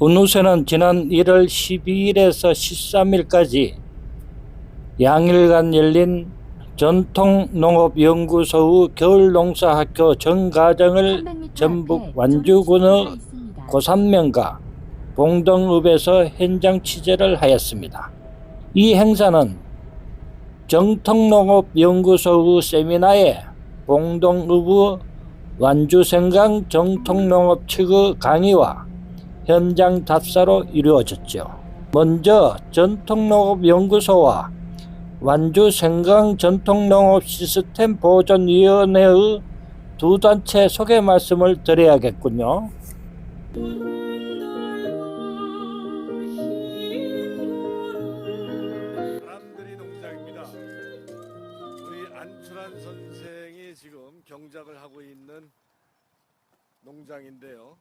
운우세는 지난 1월 12일에서 13일까지 양일간 열린 전통농업연구소의 겨울농사학교 전과정을 전북 완주군의 고산면과 봉동읍에서 현장 취재를 하였습니다. 이 행사는 정통농업연구소의 세미나에 봉동읍의 완주생강 정통농업 측의 강의와 현장 답사로 이루어졌죠. 먼저 전통농업연구소와 완주생강 전통농업 시스템 보존위원회의 두 단체 소개 말씀을 드려야겠군요. 바람들이 농장입니다. 우리 안출환 선생이 지금 경작을 하고 있는 농장인데요.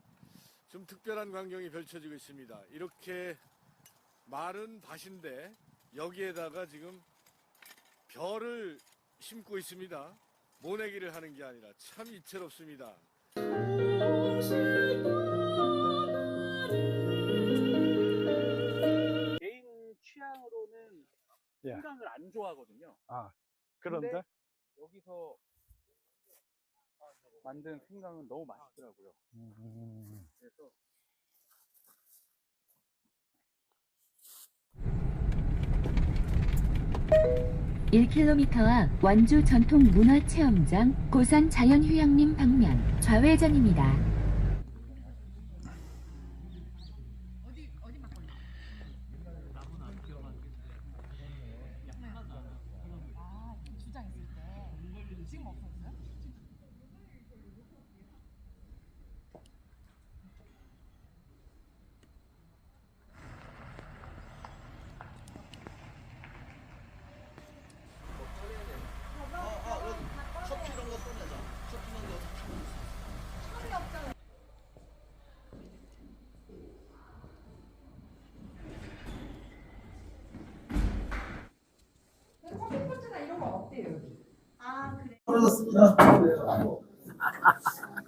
좀 특별한 광경이 펼쳐지고 있습니다. 이렇게 마른 밭인데 여기에다가 지금 벼를 심고 있습니다. 모내기를 하는 게 아니라 참 이채롭습니다. 개인 취향으로는 생강을 안 좋아하거든요. 그런데 여기서 만든 생강은 너무 맛있더라고요. 그래서 1km 앞 완주 전통문화체험장 고산 자연휴양림 방면 좌회전입니다. 주장 있을 때 지금 없었어요?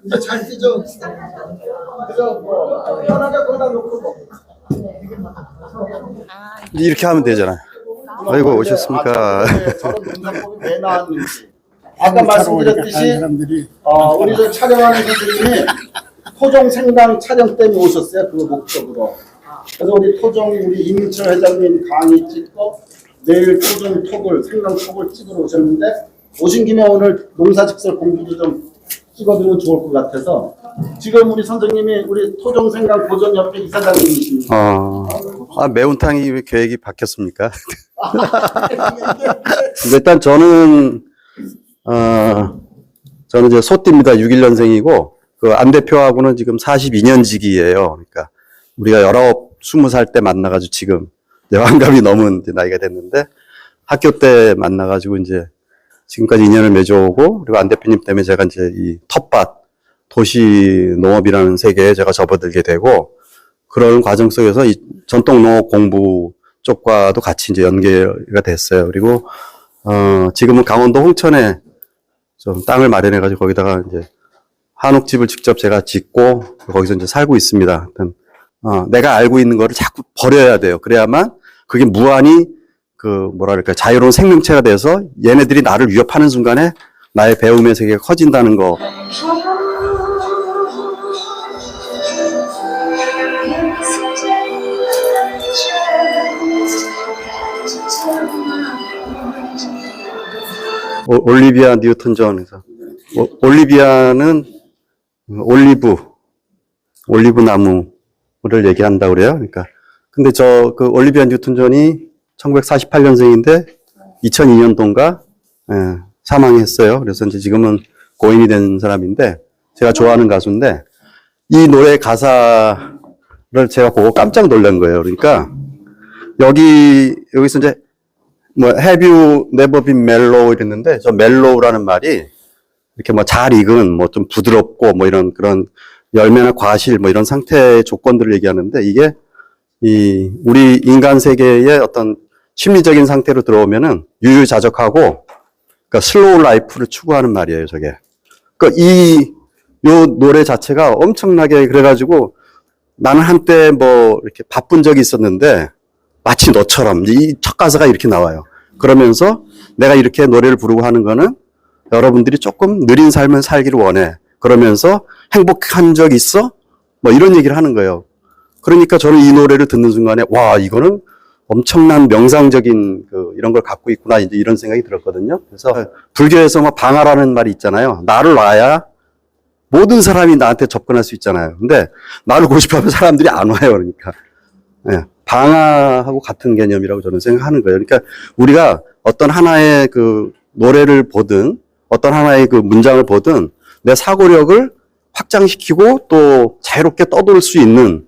이제 잘 뛰죠. 그래서 뭐 편하게 거기다 놓고 뭐. 이렇게 하면 되잖아요. 아이고 오셨습니까? 저런 농사법이 왜 나왔는지. 아까 말씀드렸듯이 우리 저 촬영하는 선생님이 토종 생강 촬영 때문에 오셨어요. 그 목적으로. 그래서 우리 토종 우리 이민철 회장님 강의 찍고 내일 토종 톡을 생강 톡을 찍으러 오셨는데 오신 김에 오늘 농사직설 공부도 좀 찍어두면 좋을 것 같아서 지금 우리 선생님이 우리 토종생강 보존협회 이사장님이십니다. 매운탕이 계획이 바뀌었습니까? 일단 저는 이제 소띠입니다. 61년생이고 그 안 대표하고는 지금 42년지기예요. 그러니까 우리가 19, 20살 때 만나가지고 지금 환갑이 넘은 이제 나이가 됐는데 학교 때 만나가지고 이제 지금까지 인연을 맺어오고 그리고 안 대표님 때문에 제가 이제 이 텃밭 도시 농업이라는 세계에 제가 접어들게 되고 그런 과정 속에서 이 전통 농업 공부 쪽과도 같이 이제 연계가 됐어요. 그리고 지금은 강원도 홍천에 좀 땅을 마련해 가지고 거기다가 이제 한옥집을 직접 제가 짓고 거기서 이제 살고 있습니다. 내가 알고 있는 거를 자꾸 버려야 돼요. 그래야만 그게 무한히 자유로운 생명체가 돼서 얘네들이 나를 위협하는 순간에 나의 배움의 세계가 커진다는 거. 올리비아 뉴턴 존에서 올리비아는 올리브 나무를 얘기한다고 그래요. 그러니까 근데 그 올리비아 뉴턴 존이 1948년생인데 2002년도인가 사망했어요. 그래서 이제 지금은 고인이 된 사람인데 제가 좋아하는 가수인데 이 노래 가사를 제가 보고 깜짝 놀란 거예요. 그러니까 여기서 이제 have you never been mellow 이랬는데 저 mellow라는 말이 이렇게 잘 익은 좀 부드럽고 이런 그런 열매나 과실 이런 상태의 조건들을 얘기하는데 이게 우리 인간 세계의 어떤 심리적인 상태로 들어오면은 유유자적하고, 그러니까 슬로우 라이프를 추구하는 말이에요, 저게. 그러니까 요 노래 자체가 엄청나게 그래가지고 나는 한때 뭐 이렇게 바쁜 적이 있었는데 마치 너처럼 이 첫 가사가 이렇게 나와요. 그러면서 내가 이렇게 노래를 부르고 하는 거는 여러분들이 조금 느린 삶을 살기를 원해. 그러면서 행복한 적 있어? 뭐 이런 얘기를 하는 거예요. 그러니까 저는 이 노래를 듣는 순간에 와, 이거는 엄청난 명상적인 이런 걸 갖고 있구나, 이제 이런 생각이 들었거든요. 그래서 불교에서 뭐 방아라는 말이 있잖아요. 나를 놔야 모든 사람이 나한테 접근할 수 있잖아요. 근데 나를 보고 싶어 하면 사람들이 안 와요. 그러니까. 예, 방아하고 같은 개념이라고 저는 생각하는 거예요. 그러니까 우리가 어떤 하나의 노래를 보든 어떤 하나의 문장을 보든 내 사고력을 확장시키고 또 자유롭게 떠돌 수 있는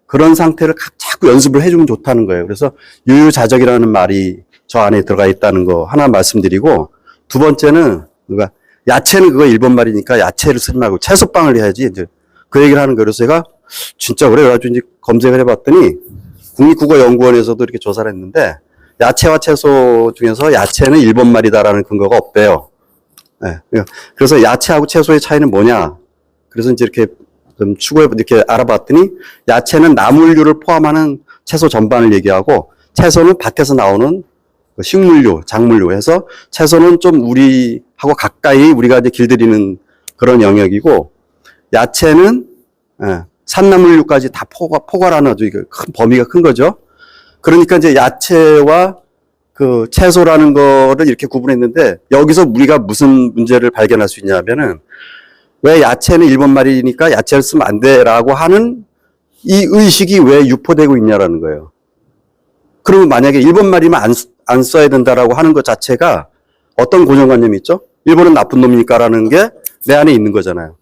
그런 상태를 자꾸 연습을 해주면 좋다는 거예요. 그래서 유유자적이라는 말이 저 안에 들어가 있다는 거 하나 말씀드리고, 두 번째는 야채는 그거 일본 말이니까 야채를 쓰지 말고 채소빵을 해야지, 이제 그 얘기를 하는 거예요. 그래서 제가 진짜 그래 가지고 이제 검색을 해봤더니 국립국어연구원에서도 이렇게 조사를 했는데 야채와 채소 중에서 야채는 일본 말이다라는 근거가 없대요. 네. 그래서 야채하고 채소의 차이는 뭐냐? 그래서 이제 이렇게 좀 추구해 이렇게 알아봤더니 야채는 나물류를 포함하는 채소 전반을 얘기하고 채소는 밭에서 나오는 식물류, 작물류 해서 채소는 좀 우리하고 가까이 우리가 이제 길들이는 그런 영역이고, 야채는 산나물류까지 다 포괄하는 아주 큰 범위가 큰 거죠. 그러니까 이제 야채와 채소라는 거를 이렇게 구분했는데, 여기서 우리가 무슨 문제를 발견할 수 있냐면은 왜 야채는 일본 말이니까 야채를 쓰면 안 돼라고 하는 이 의식이 왜 유포되고 있냐라는 거예요. 그러면 만약에 일본 말이면 안 써야 된다라고 하는 것 자체가 어떤 고정관념이 있죠? 일본은 나쁜 놈이니까라는 게 내 안에 있는 거잖아요.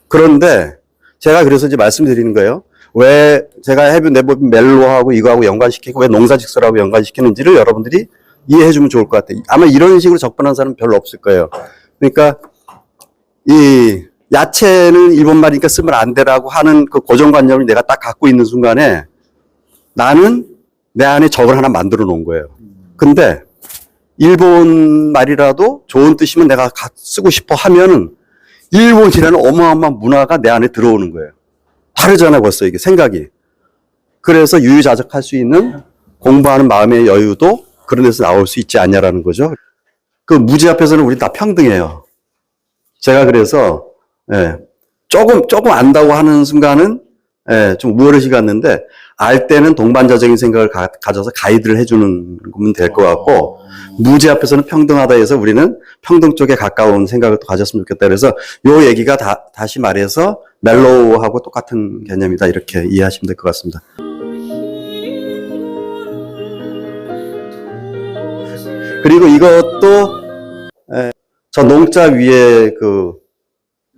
그런데 제가 그래서 이제 말씀드리는 거예요. 왜 제가 내법인 멜로하고 이거하고 연관시키고 왜 농사직설하고 연관시키는지를 여러분들이 이해해주면 좋을 것 같아요. 아마 이런 식으로 접근한 사람은 별로 없을 거예요. 그러니까 이 야채는 일본 말이니까 쓰면 안 되라고 하는 그 고정관념을 내가 딱 갖고 있는 순간에 나는 내 안에 적을 하나 만들어 놓은 거예요. 근데 일본 말이라도 좋은 뜻이면 내가 쓰고 싶어 하면은 일본이라는 어마어마한 문화가 내 안에 들어오는 거예요. 다르잖아요, 벌써 이게 생각이. 그래서 유유자적할 수 있는 공부하는 마음의 여유도 그런 데서 나올 수 있지 않냐라는 거죠. 무지 앞에서는 우리 다 평등해요. 제가 그래서 조금 안다고 하는 순간은 좀 우월의식 같는데, 알 때는 동반자적인 생각을 가져서 가이드를 해주는 거면 될 것 같고, 무지 앞에서는 평등하다 해서 우리는 평등 쪽에 가까운 생각을 또 가졌으면 좋겠다. 그래서 요 얘기가 다시 말해서 멜로우하고 똑같은 개념이다, 이렇게 이해하시면 될 것 같습니다. 그리고 이것도 저 농자 위에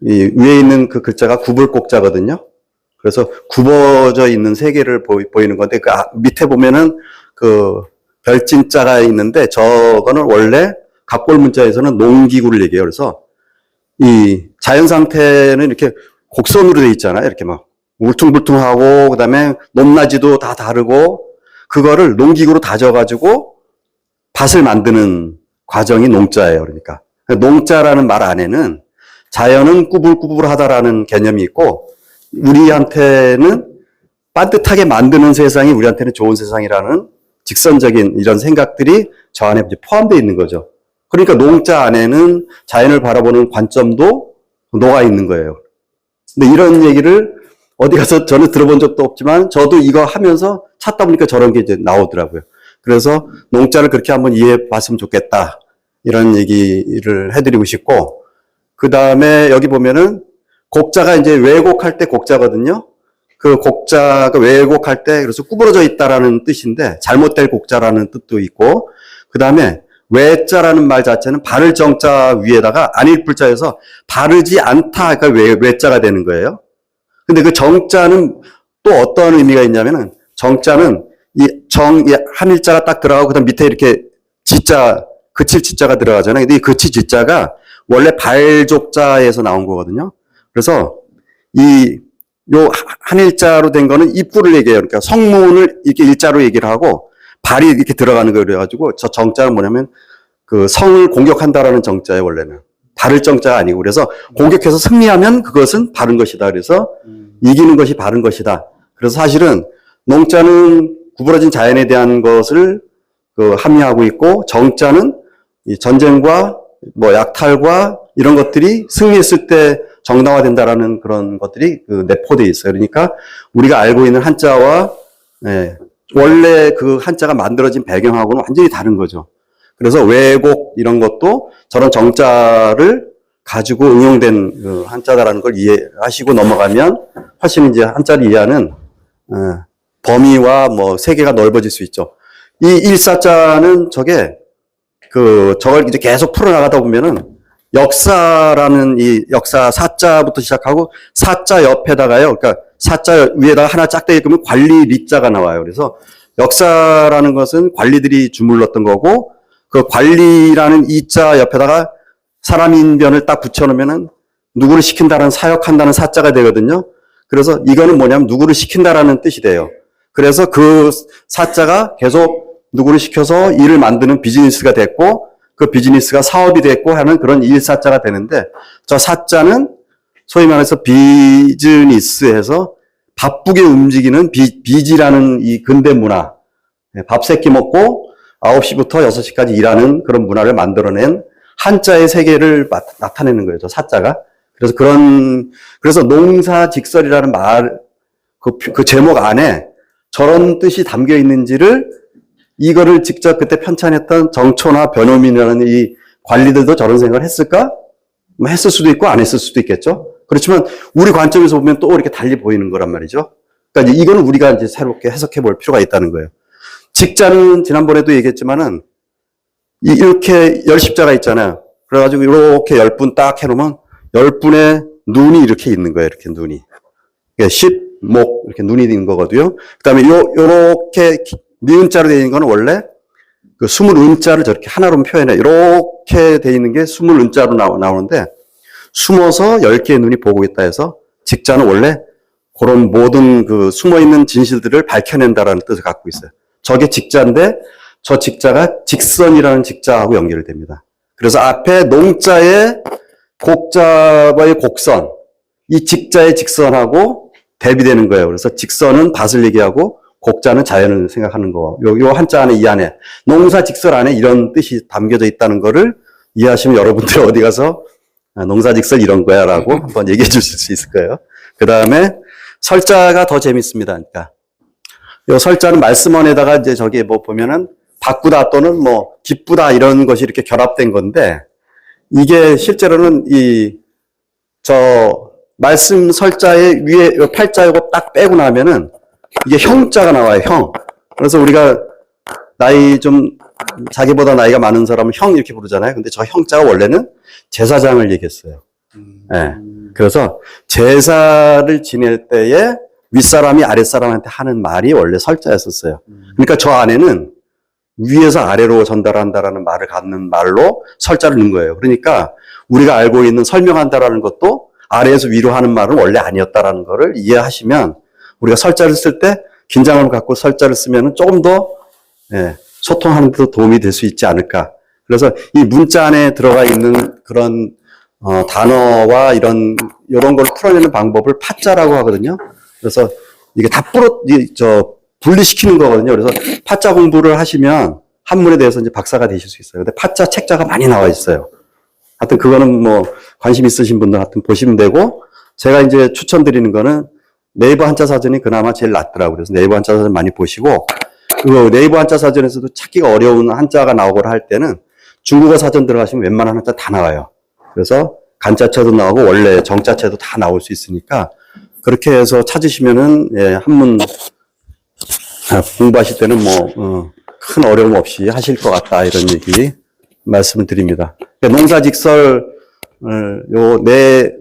위에 있는 그 글자가 구불곡자거든요. 그래서 굽어져 있는 세 개를 보이는 건데, 밑에 보면은 별진자가 있는데, 저거는 원래 갑골 문자에서는 농기구를 얘기해요. 그래서 이 자연 상태는 이렇게 곡선으로 돼 있잖아요. 이렇게 막 울퉁불퉁하고, 그 다음에 높낮이도 다 다르고, 그거를 농기구로 다져가지고 밭을 만드는 과정이 농자예요. 그러니까 농자라는 말 안에는 자연은 꾸불꾸불하다라는 개념이 있고, 우리한테는 반듯하게 만드는 세상이 우리한테는 좋은 세상이라는 직선적인 이런 생각들이 저 안에 포함되어 있는 거죠. 그러니까 농자 안에는 자연을 바라보는 관점도 녹아 있는 거예요. 근데 이런 얘기를 어디 가서 저는 들어본 적도 없지만 저도 이거 하면서 찾다 보니까 저런 게 이제 나오더라고요. 그래서 농자를 그렇게 한번 이해해 봤으면 좋겠다, 이런 얘기를 해드리고 싶고, 그 다음에 여기 보면은 곡자가 이제 왜곡할 때 곡자거든요. 그 곡자가 왜곡할 때 그래서 구부러져 있다라는 뜻인데, 잘못될 곡자라는 뜻도 있고, 그 다음에 왜자라는 말 자체는 바를 정자 위에다가 안일 불자에서 바르지 않다, 그러니까 왜자가 되는 거예요. 근데 그 정자는 또 어떤 의미가 있냐면은, 정자는 이 한일자가 딱 들어가고 그다음 밑에 이렇게 지자, 그칠 지자가 들어가잖아요. 근데 이 그칠 지자가 원래 발족자에서 나온 거거든요. 그래서 요 한일자로 된 거는 입구를 얘기해요. 그러니까 성문을 이렇게 일자로 얘기를 하고 발이 이렇게 들어가는 거예요. 그래가지고 저 정자는 뭐냐면 성을 공격한다라는 정자예요, 원래는. 바를 정자가 아니고. 그래서 공격해서 승리하면 그것은 바른 것이다. 그래서 이기는 것이 바른 것이다. 그래서 사실은 농자는 구부러진 자연에 대한 것을 함의하고 있고, 정자는 이 전쟁과 뭐 약탈과 이런 것들이 승리했을 때 정당화된다라는 그런 것들이 내포되어 있어요. 그러니까 우리가 알고 있는 한자와 원래 그 한자가 만들어진 배경하고는 완전히 다른 거죠. 그래서 왜곡 이런 것도 저런 정자를 가지고 응용된 한자다라는 걸 이해하시고 넘어가면 훨씬 이제 한자를 이해하는 범위와 뭐 세계가 넓어질 수 있죠. 이 일사자는 저걸 이제 계속 풀어나가다 보면은 역사라는 이 역사 사자부터 시작하고 사자 옆에다가요. 그러니까 사자 위에다가 하나 짝대기 그러면 관리 리자가 나와요. 그래서 역사라는 것은 관리들이 주물렀던 거고, 그 관리라는 이자 옆에다가 사람인변을 딱 붙여놓으면은 누구를 시킨다는 사역한다는 사자가 되거든요. 그래서 이거는 뭐냐면 누구를 시킨다라는 뜻이 돼요. 그래서 그 사자가 계속 누구를 시켜서 일을 만드는 비즈니스가 됐고, 그 비즈니스가 사업이 됐고 하는 그런 일사자가 되는데, 저 사자는 소위 말해서 비즈니스에서 바쁘게 움직이는 비지라는 이 근대 문화, 밥 세끼 먹고 9시부터 6시까지 일하는 그런 문화를 만들어낸 한자의 세계를 나타내는 거예요, 저 사자가. 그래서 농사직설이라는 그 제목 안에 저런 뜻이 담겨 있는지를 이거를 직접 그때 편찬했던 정초나 변호민이라는 이 관리들도 저런 생각을 했을까? 뭐 했을 수도 있고 안 했을 수도 있겠죠. 그렇지만 우리 관점에서 보면 또 이렇게 달리 보이는 거란 말이죠. 그러니까 이제 이거는 우리가 이제 새롭게 해석해 볼 필요가 있다는 거예요. 직자는 지난번에도 얘기했지만은 이렇게 10십자가 있잖아요. 그래가지고 이렇게 10분 딱 해놓으면 10분의 눈이 이렇게 있는 거예요. 이렇게 눈이. 목, 이렇게 눈이 있는 거거든요. 그 다음에 요렇게 니은자로 되어 있는 거는 원래 그 숨을 은자를 저렇게 하나로 표현해. 이렇게 되어 있는 게 숨을 은자로 나오는데, 숨어서 10개의 눈이 보고 있다 해서 직자는 원래 그런 모든 그 숨어 있는 진실들을 밝혀낸다라는 뜻을 갖고 있어요. 저게 직자인데 저 직자가 직선이라는 직자하고 연결이 됩니다. 그래서 앞에 농자의 곡자와의 곡선, 이 직자의 직선하고 대비되는 거예요. 그래서 직선은 밭을 얘기하고 곡자는 자연을 생각하는 거. 요 한자 안에, 이 안에 농사직설 안에 이런 뜻이 담겨져 있다는 거를 이해하시면 여러분들 어디 가서 농사직설 이런 거야 라고 한번 얘기해 주실 수 있을 거예요. 그 다음에 설자가 더 재밌습니다. 그러니까 요 설자는 말씀원에다가 이제 저기 뭐 보면은 바꾸다 또는 뭐 기쁘다 이런 것이 이렇게 결합된 건데, 이게 실제로는 말씀 설자의 위에 요 팔자 요거 딱 빼고 나면은 이게 형자가 나와요, 형. 그래서 우리가 자기보다 나이가 많은 사람은 형 이렇게 부르잖아요. 근데 저 형자가 원래는 제사장을 얘기했어요. 네. 그래서 제사를 지낼 때에 윗사람이 아랫사람한테 하는 말이 원래 설자였었어요. 그러니까 저 안에는 위에서 아래로 전달한다라는 말을 갖는 말로 설자를 넣은 거예요. 그러니까 우리가 알고 있는 설명한다라는 것도 아래에서 위로 하는 말은 원래 아니었다라는 거를 이해하시면, 우리가 설자를 쓸 때 긴장을 갖고 설자를 쓰면 조금 더 소통하는 데도 도움이 될 수 있지 않을까. 그래서 이 문자 안에 들어가 있는 그런 단어와 이런 걸 풀어내는 방법을 파자라고 하거든요. 그래서 이게 다 분리시키는 거거든요. 그래서 파자 공부를 하시면 한문에 대해서 이제 박사가 되실 수 있어요. 근데 파자 책자가 많이 나와 있어요. 하여튼 그거는 뭐 관심 있으신 분들 하여튼 보시면 되고, 제가 이제 추천드리는 거는 네이버 한자 사전이 그나마 제일 낫더라고요. 그래서 네이버 한자 사전 많이 보시고, 그 네이버 한자 사전에서도 찾기가 어려운 한자가 나오거나 할 때는 중국어 사전 들어가시면 웬만한 한자 다 나와요. 그래서 간자체도 나오고 원래 정자체도 다 나올 수 있으니까 그렇게 해서 찾으시면은 한문 공부하실 때는 큰 어려움 없이 하실 것 같다, 이런 얘기 말씀을 드립니다. 농사직설 요 네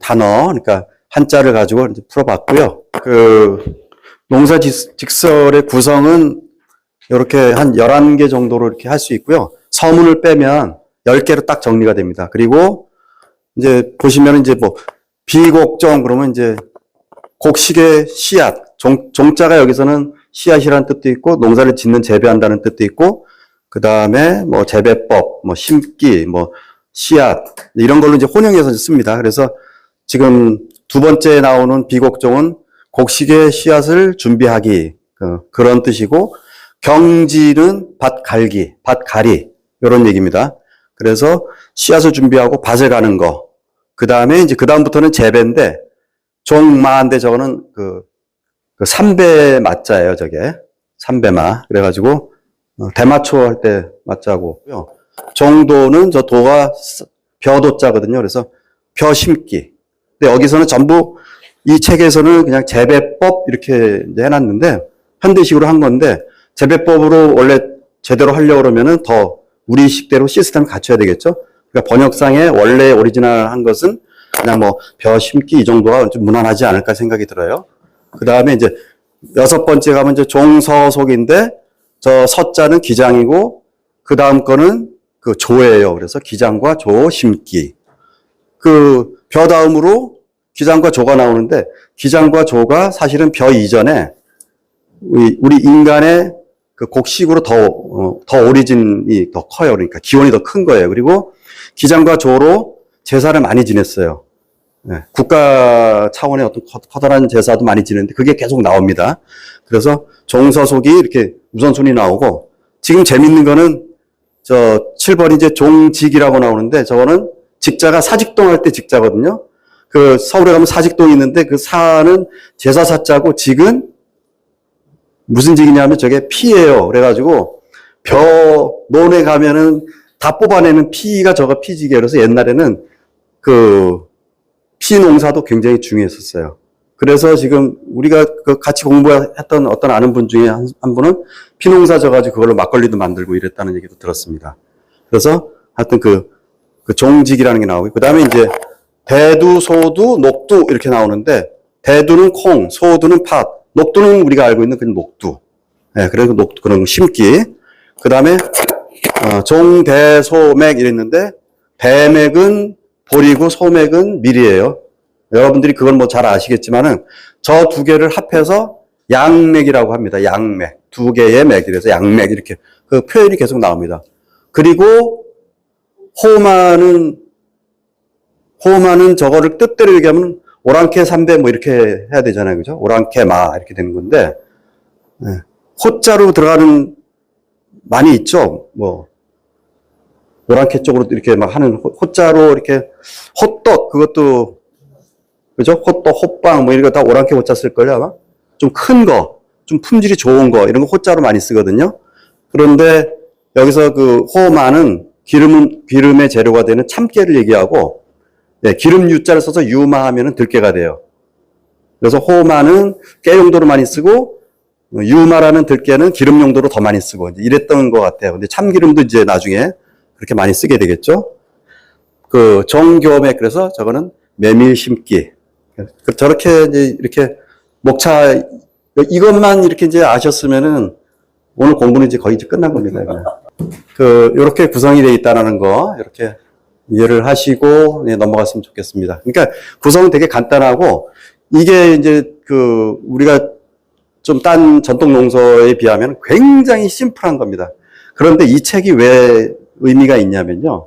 단어, 그러니까 한자를 가지고 이제 풀어봤고요. 그 농사직설의 구성은 이렇게 한 11개 정도로 이렇게 할 수 있고요. 서문을 빼면 10개로 딱 정리가 됩니다. 그리고 이제 보시면 이제 뭐 비곡종 그러면 이제 곡식의 씨앗, 종자가 여기서는 씨앗이라는 뜻도 있고, 농사를 짓는 재배한다는 뜻도 있고, 그 다음에 뭐 재배법, 뭐 심기, 뭐 씨앗 이런 걸로 이제 혼용해서 씁니다. 그래서 지금 두 번째 나오는 비곡종은 곡식의 씨앗을 준비하기 그런 뜻이고 경지는 밭 갈기, 밭 가리 이런 얘기입니다. 그래서 씨앗을 준비하고 밭을 가는 거. 그 다음에 이제 그 다음부터는 재배인데 종마인데 저거는 그 삼배 마자예요, 저게. 삼배마. 그래가지고 대마초 할 때 마자고요. 정도는 저 도가 벼도자거든요. 그래서 벼 심기. 근데 여기서는 전부 이 책에서는 그냥 재배법 이렇게 이제 해놨는데 현대식으로 한 건데 재배법으로 원래 제대로 하려고 그러면은 더 우리 식대로 시스템을 갖춰야 되겠죠. 그러니까 번역상에 원래 오리지널 한 것은 그냥 뭐 벼 심기 이 정도가 좀 무난하지 않을까 생각이 들어요. 그 다음에 이제 6번째 가면 이제 종서속인데 저 서자는 기장이고 그 다음 거는 그 조예요. 그래서 기장과 조 심기. 그 벼 다음으로 기장과 조가 나오는데 기장과 조가 사실은 벼 이전에 우리 인간의 그 곡식으로 더 오리진이 더 커요. 그러니까 기원이 더 큰 거예요. 그리고 기장과 조로 제사를 많이 지냈어요. 네, 국가 차원의 어떤 커다란 제사도 많이 지냈는데 그게 계속 나옵니다. 그래서 종서속이 이렇게 우선순위 나오고 지금 재밌는 거는 저 7번 이제 종직이라고 나오는데 저거는 직자가 사직동 할 때 직자거든요. 그 서울에 가면 사직동이 있는데 그 사는 제사사자고 직은 무슨 직이냐면 저게 피예요. 그래가지고 벼 논에 가면은 다 뽑아내는 피가 저거 피직이에요. 그래서 옛날에는 그 피 농사도 굉장히 중요했었어요. 그래서 지금 우리가 그 같이 공부했던 어떤 아는 분 중에 한 분은 피 농사 져가지고 그걸로 막걸리도 만들고 이랬다는 얘기도 들었습니다. 그래서 하여튼 그 종직이라는 게 나오고 그 다음에 이제 대두, 소두, 녹두 이렇게 나오는데 대두는 콩, 소두는 팥, 녹두는 우리가 알고 있는 그 녹두. 네, 그래서 녹두 그런 심기. 그 다음에 종대소맥 이랬는데 대맥은 보리고 소맥은 밀이에요. 여러분들이 그건 뭐 잘 아시겠지만은 저 두 개를 합해서 양맥이라고 합니다. 양맥. 두 개의 맥이라서 양맥 이렇게 그 표현이 계속 나옵니다. 그리고 호마는 저거를 뜻대로 얘기하면 오랑캐 삼배 뭐 이렇게 해야 되잖아요. 그죠? 오랑캐 마 이렇게 되는 건데 호자로 들어가는 많이 있죠. 뭐 오랑캐 쪽으로 이렇게 막 하는 호자로 이렇게 호떡 그것도 그죠? 호떡, 호빵 뭐 이런 거 다 오랑캐 호자 쓸 걸요 아마. 좀 큰 거, 좀 품질이 좋은 거 이런 거 호자로 많이 쓰거든요. 그런데 여기서 그 호마는 기름의 재료가 되는 참깨를 얘기하고 네, 기름 유자를 써서 유마하면은 들깨가 돼요. 그래서 호마는 깨 용도로 많이 쓰고 유마라는 들깨는 기름 용도로 더 많이 쓰고 이랬던 것 같아요. 근데 참기름도 이제 나중에 그렇게 많이 쓰게 되겠죠. 그 정교맥 그래서 저거는 메밀 심기. 저렇게 이제 이렇게 목차 이것만 이렇게 이제 아셨으면은 오늘 공부는 이제 거의 이제 끝난 겁니다. 그 이렇게 구성이 되어 있다는 거 이렇게 이해를 하시고 넘어갔으면 좋겠습니다. 그러니까 구성은 되게 간단하고 이게 이제 그 우리가 좀 딴 전통 농서에 비하면 굉장히 심플한 겁니다. 그런데 이 책이 왜 의미가 있냐면요.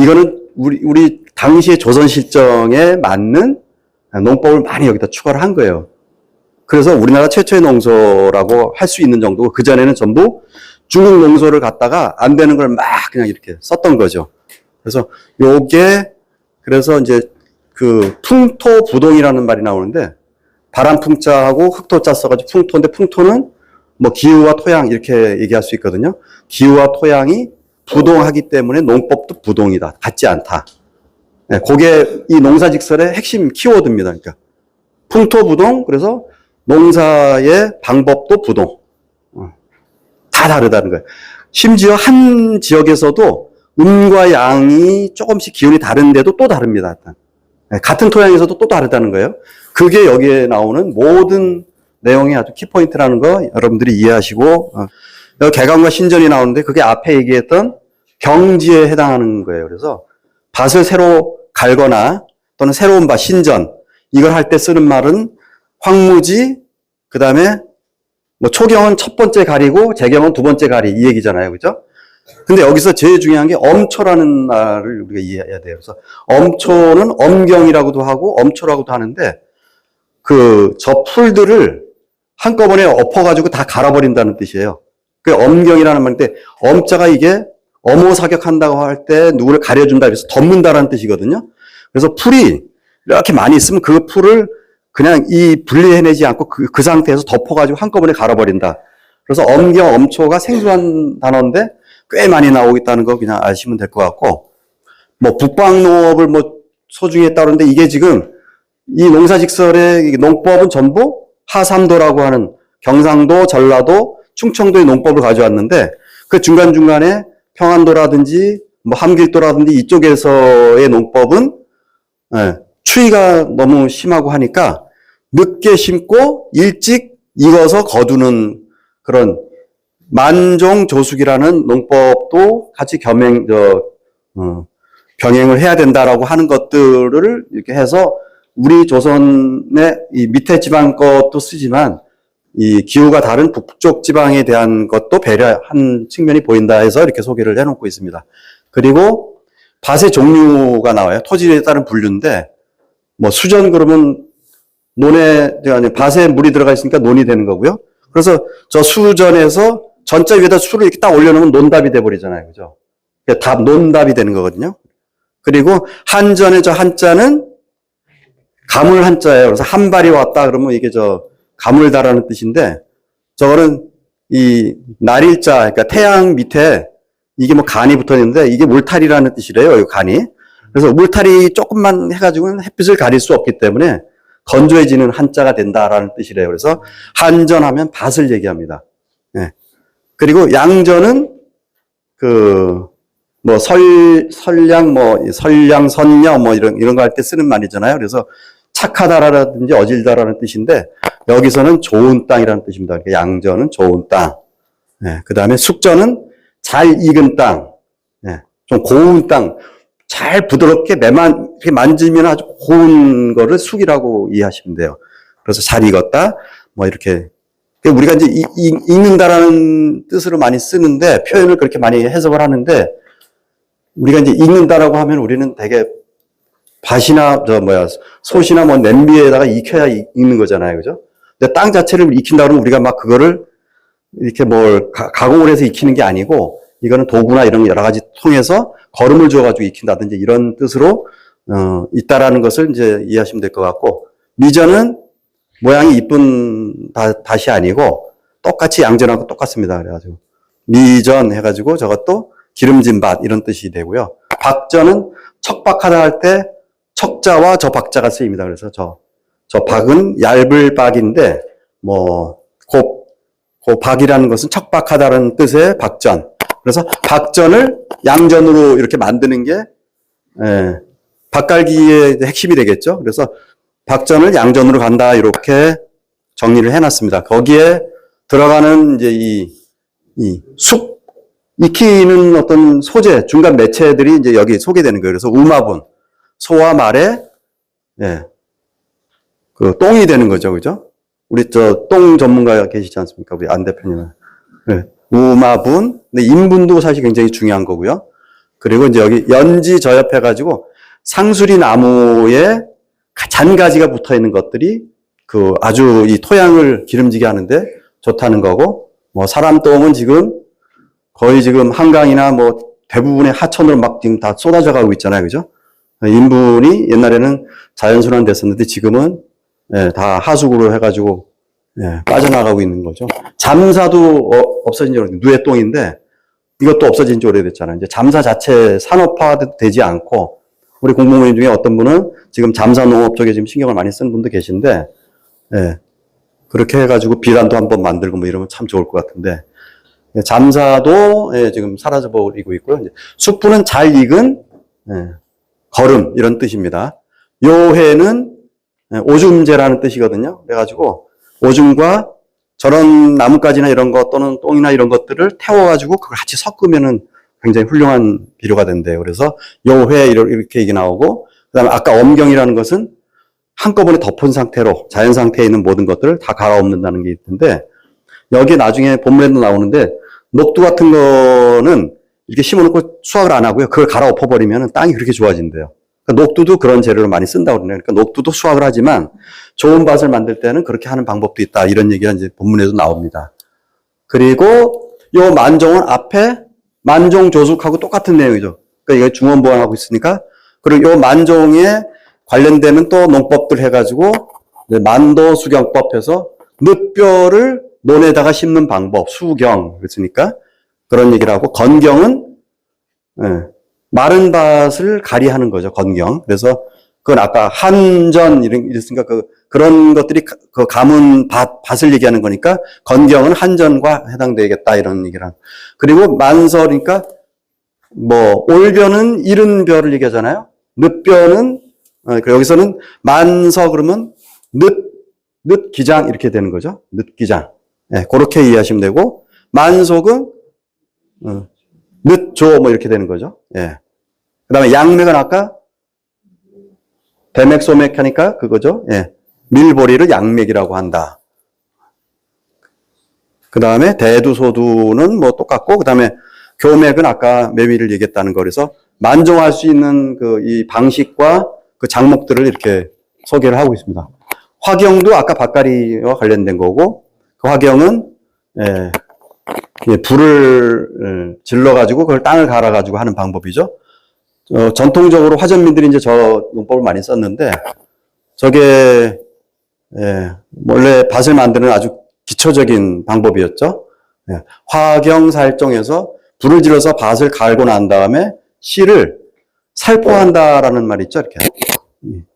이거는 우리 당시의 조선 실정에 맞는 농법을 많이 여기다 추가를 한 거예요. 그래서 우리나라 최초의 농서라고 할 수 있는 정도고 그전에는 전부 중국 농서를 갖다가 안 되는 걸 막 그냥 이렇게 썼던 거죠. 그래서 요게 그래서 이제 그 풍토부동이라는 말이 나오는데 바람풍자하고 흑토자 써가지고 풍토인데 풍토는 뭐 기후와 토양 이렇게 얘기할 수 있거든요. 기후와 토양이 부동하기 때문에 농법도 부동이다. 같지 않다. 네, 그게 이 농사직설의 핵심 키워드입니다. 그러니까 풍토부동 그래서 농사의 방법도 부동. 다 다르다는 거예요. 심지어 한 지역에서도 음과 양이 조금씩 기온이 다른데도 또 다릅니다. 네, 같은 토양에서도 또 다르다는 거예요. 그게 여기에 나오는 모든 내용이 아주 키포인트라는 거 여러분들이 이해하시고 여기 개강과 신전이 나오는데 그게 앞에 얘기했던 경지에 해당하는 거예요. 그래서 밭을 새로 갈거나 또는 새로운 밭, 신전 이걸 할 때 쓰는 말은 황무지 그 다음에 뭐 초경은 첫 번째 가리고 재경은 두 번째 가리 이 얘기잖아요. 그죠? 근데 여기서 제일 중요한 게 엄초라는 말을 우리가 이해해야 돼요. 그래서 엄초는 엄경이라고도 하고 엄초라고도 하는데 저 풀들을 한꺼번에 엎어가지고 다 갈아버린다는 뜻이에요. 그 엄경이라는 말인데, 엄자가 이게 엄호사격한다고 할 때 누구를 가려준다 그래서 덮는다라는 뜻이거든요. 그래서 풀이 이렇게 많이 있으면 그 풀을 그냥 분리해내지 않고 그 상태에서 덮어가지고 한꺼번에 갈아버린다. 그래서 엄경, 엄초가 생소한 단어인데 꽤 많이 나오고 있다는 거 그냥 아시면 될 것 같고, 뭐 북방농업을 뭐 소중히 했다 그러는데 이게 지금 이 농사직설의 농법은 전부 하삼도라고 하는 경상도, 전라도, 충청도의 농법을 가져왔는데 그 중간중간에 평안도라든지 뭐 함길도라든지 이쪽에서의 농법은 추위가 너무 심하고 하니까 늦게 심고 일찍 익어서 거두는 그런 만종조숙이라는 농법도 같이 병행을 해야 된다라고 하는 것들을 이렇게 해서 우리 조선의 이 밑에 지방 것도 쓰지만 이 기후가 다른 북쪽 지방에 대한 것도 배려한 측면이 보인다 해서 이렇게 소개를 해놓고 있습니다. 그리고 밭의 종류가 나와요. 토지에 따른 분류인데 뭐 수전 그러면 밭에 물이 들어가 있으니까 논이 되는 거고요. 그래서 저 수전에서 전자 위에다 수를 이렇게 딱 올려놓으면 논답이 돼버리잖아요. 그죠? 논답이 되는 거거든요. 그리고 한전의 저 한자는 가물 한자예요. 그래서 한 발이 왔다 그러면 이게 가물다라는 뜻인데, 저거는 이 날일자, 그러니까 태양 밑에 이게 뭐 간이 붙어 있는데 이게 물탈이라는 뜻이래요. 이 간이. 그래서 물탈이 조금만 해가지고는 햇빛을 가릴 수 없기 때문에 건조해지는 한자가 된다라는 뜻이래요. 그래서 한전하면 밭을 얘기합니다. 예. 그리고 양전은 설량, 선녀 이런 거 할 때 쓰는 말이잖아요. 그래서 착하다라든지 어질다라는 뜻인데 여기서는 좋은 땅이라는 뜻입니다. 그러니까 양전은 좋은 땅. 예. 그 다음에 숙전은 잘 익은 땅. 예. 좀 고운 땅. 잘 부드럽게 이렇게 만지면 아주 고운 거를 숙이라고 이해하시면 돼요. 그래서 잘 익었다. 이렇게. 우리가 이제 익는다라는 뜻으로 많이 쓰는데 표현을 그렇게 많이 해석을 하는데 우리가 이제 익는다라고 하면 우리는 되게 밭이나 솥이나 냄비에다가 익혀야 익는 거잖아요. 그죠? 근데 땅 자체를 익힌다 그러면 우리가 막 그거를 이렇게 가공을 해서 익히는 게 아니고 이거는 도구나 이런 여러 가지 통해서 거름을 줘가지고 익힌다든지 이런 뜻으로 있다라는 것을 이제 이해하시면 될 것 같고, 미전은 모양이 이쁜 밭이 아니고 똑같이 양전하고 똑같습니다. 그래가지고 미전 해가지고 저것도 기름진 밭 이런 뜻이 되고요. 박전은 척박하다 할 때 척자와 저 박자가 쓰입니다. 그래서 저 박은 얇을 박인데 그 박이라는 것은 척박하다는 뜻의 박전. 그래서 박전을 양전으로 이렇게 만드는 게 밭갈기의 핵심이 되겠죠. 그래서 박전을 양전으로 간다 이렇게 정리를 해놨습니다. 거기에 들어가는 이제 이 숙 익히는 어떤 소재 중간 매체들이 이제 여기 소개되는 거예요. 그래서 우마분 소와 말의 그 똥이 되는 거죠, 그죠? 우리 똥 전문가 계시지 않습니까? 우리 안 대표님은. 네. 우마분, 근데 인분도 사실 굉장히 중요한 거고요. 그리고 이제 여기 연지 저엽해가지고 상수리 나무에 잔가지가 붙어 있는 것들이 아주 이 토양을 기름지게 하는데 좋다는 거고, 사람 똥은 거의 한강이나 대부분의 하천으로 막 지금 다 쏟아져 가고 있잖아요. 그죠? 인분이 옛날에는 자연순환 됐었는데 지금은 다 하수구로 해가지고 빠져나가고 있는 거죠. 잠사도 없어진 지 오래됐는데 누에똥인데 이것도 없어진 지 오래됐잖아요. 이제 잠사 자체 산업화되지 않고 우리 공무원 중에 어떤 분은 지금 잠사 농업 쪽에 지금 신경을 많이 쓰는 분도 계신데 그렇게 해가지고 비란도 한번 만들고 이러면 참 좋을 것 같은데 잠사도 지금 사라져버리고 있고요. 이제 숙부는 잘 익은 거름 이런 뜻입니다. 요해는 오줌제라는 뜻이거든요. 그래가지고 오줌과 저런 나뭇가지나 이런 것 또는 똥이나 이런 것들을 태워가지고 그걸 같이 섞으면은 굉장히 훌륭한 비료가 된대요. 그래서 요회 이렇게 얘기 나오고, 그 다음에 아까 엄경이라는 것은 한꺼번에 덮은 상태로 자연 상태에 있는 모든 것들을 다 갈아엎는다는 게 있는데, 여기 나중에 본문에도 나오는데 녹두 같은 거는 이렇게 심어놓고 수확을 안 하고요. 그걸 갈아엎어버리면 땅이 그렇게 좋아진대요. 그러니까 녹두도 그런 재료를 많이 쓴다고 그러네요. 그러니까 녹두도 수확을 하지만 좋은 밭을 만들 때는 그렇게 하는 방법도 있다. 이런 얘기가 이제 본문에도 나옵니다. 그리고 요 만종은 앞에 만종 조숙하고 똑같은 내용이죠. 그러니까 이게 중원보완하고 있으니까. 그리고 요 만종에 관련되는 또 농법들 해가지고 만도 수경법 해서 늪뼈를 논에다가 심는 방법, 수경 그랬으니까 그런 얘기를 하고, 건경은 마른 밭을 가리하는 거죠. 건경. 그래서 그건 아까 한전 이랬으니까 그런 것들이 그 가문 밭을 얘기하는 거니까 건경은 한전과 해당되겠다 이런 얘기를 하고. 그리고 만설이니까 뭐 올벼는 이른 벼를 얘기하잖아요. 늪벼는 여기서는 만서 그러면 늪기장 이렇게 되는 거죠. 늪기장. 예, 그렇게 이해하시면 되고, 만속은 늪조 뭐 이렇게 되는 거죠. 예. 그다음에 양맥은 아까 대맥 소맥 하니까 그거죠. 예. 밀보리를 양맥이라고 한다. 그다음에 대두소두는 뭐 똑같고, 그다음에 교맥은 아까 매미를 얘기했다는 거. 그래서 만종할 수 있는 이 방식과 그 장목들을 이렇게 소개를 하고 있습니다. 화경도 아까 밭갈이와 관련된 거고, 그 화경은 불을 질러가지고 그걸 땅을 갈아가지고 하는 방법이죠. 전통적으로 화전민들이 이제 저 농법을 많이 썼는데, 저게 원래 밭을 만드는 아주 기초적인 방법이었죠. 화경살종해서 불을 질러서 밭을 갈고 난 다음에 씨를 살포한다라는 말이 있죠. 이렇게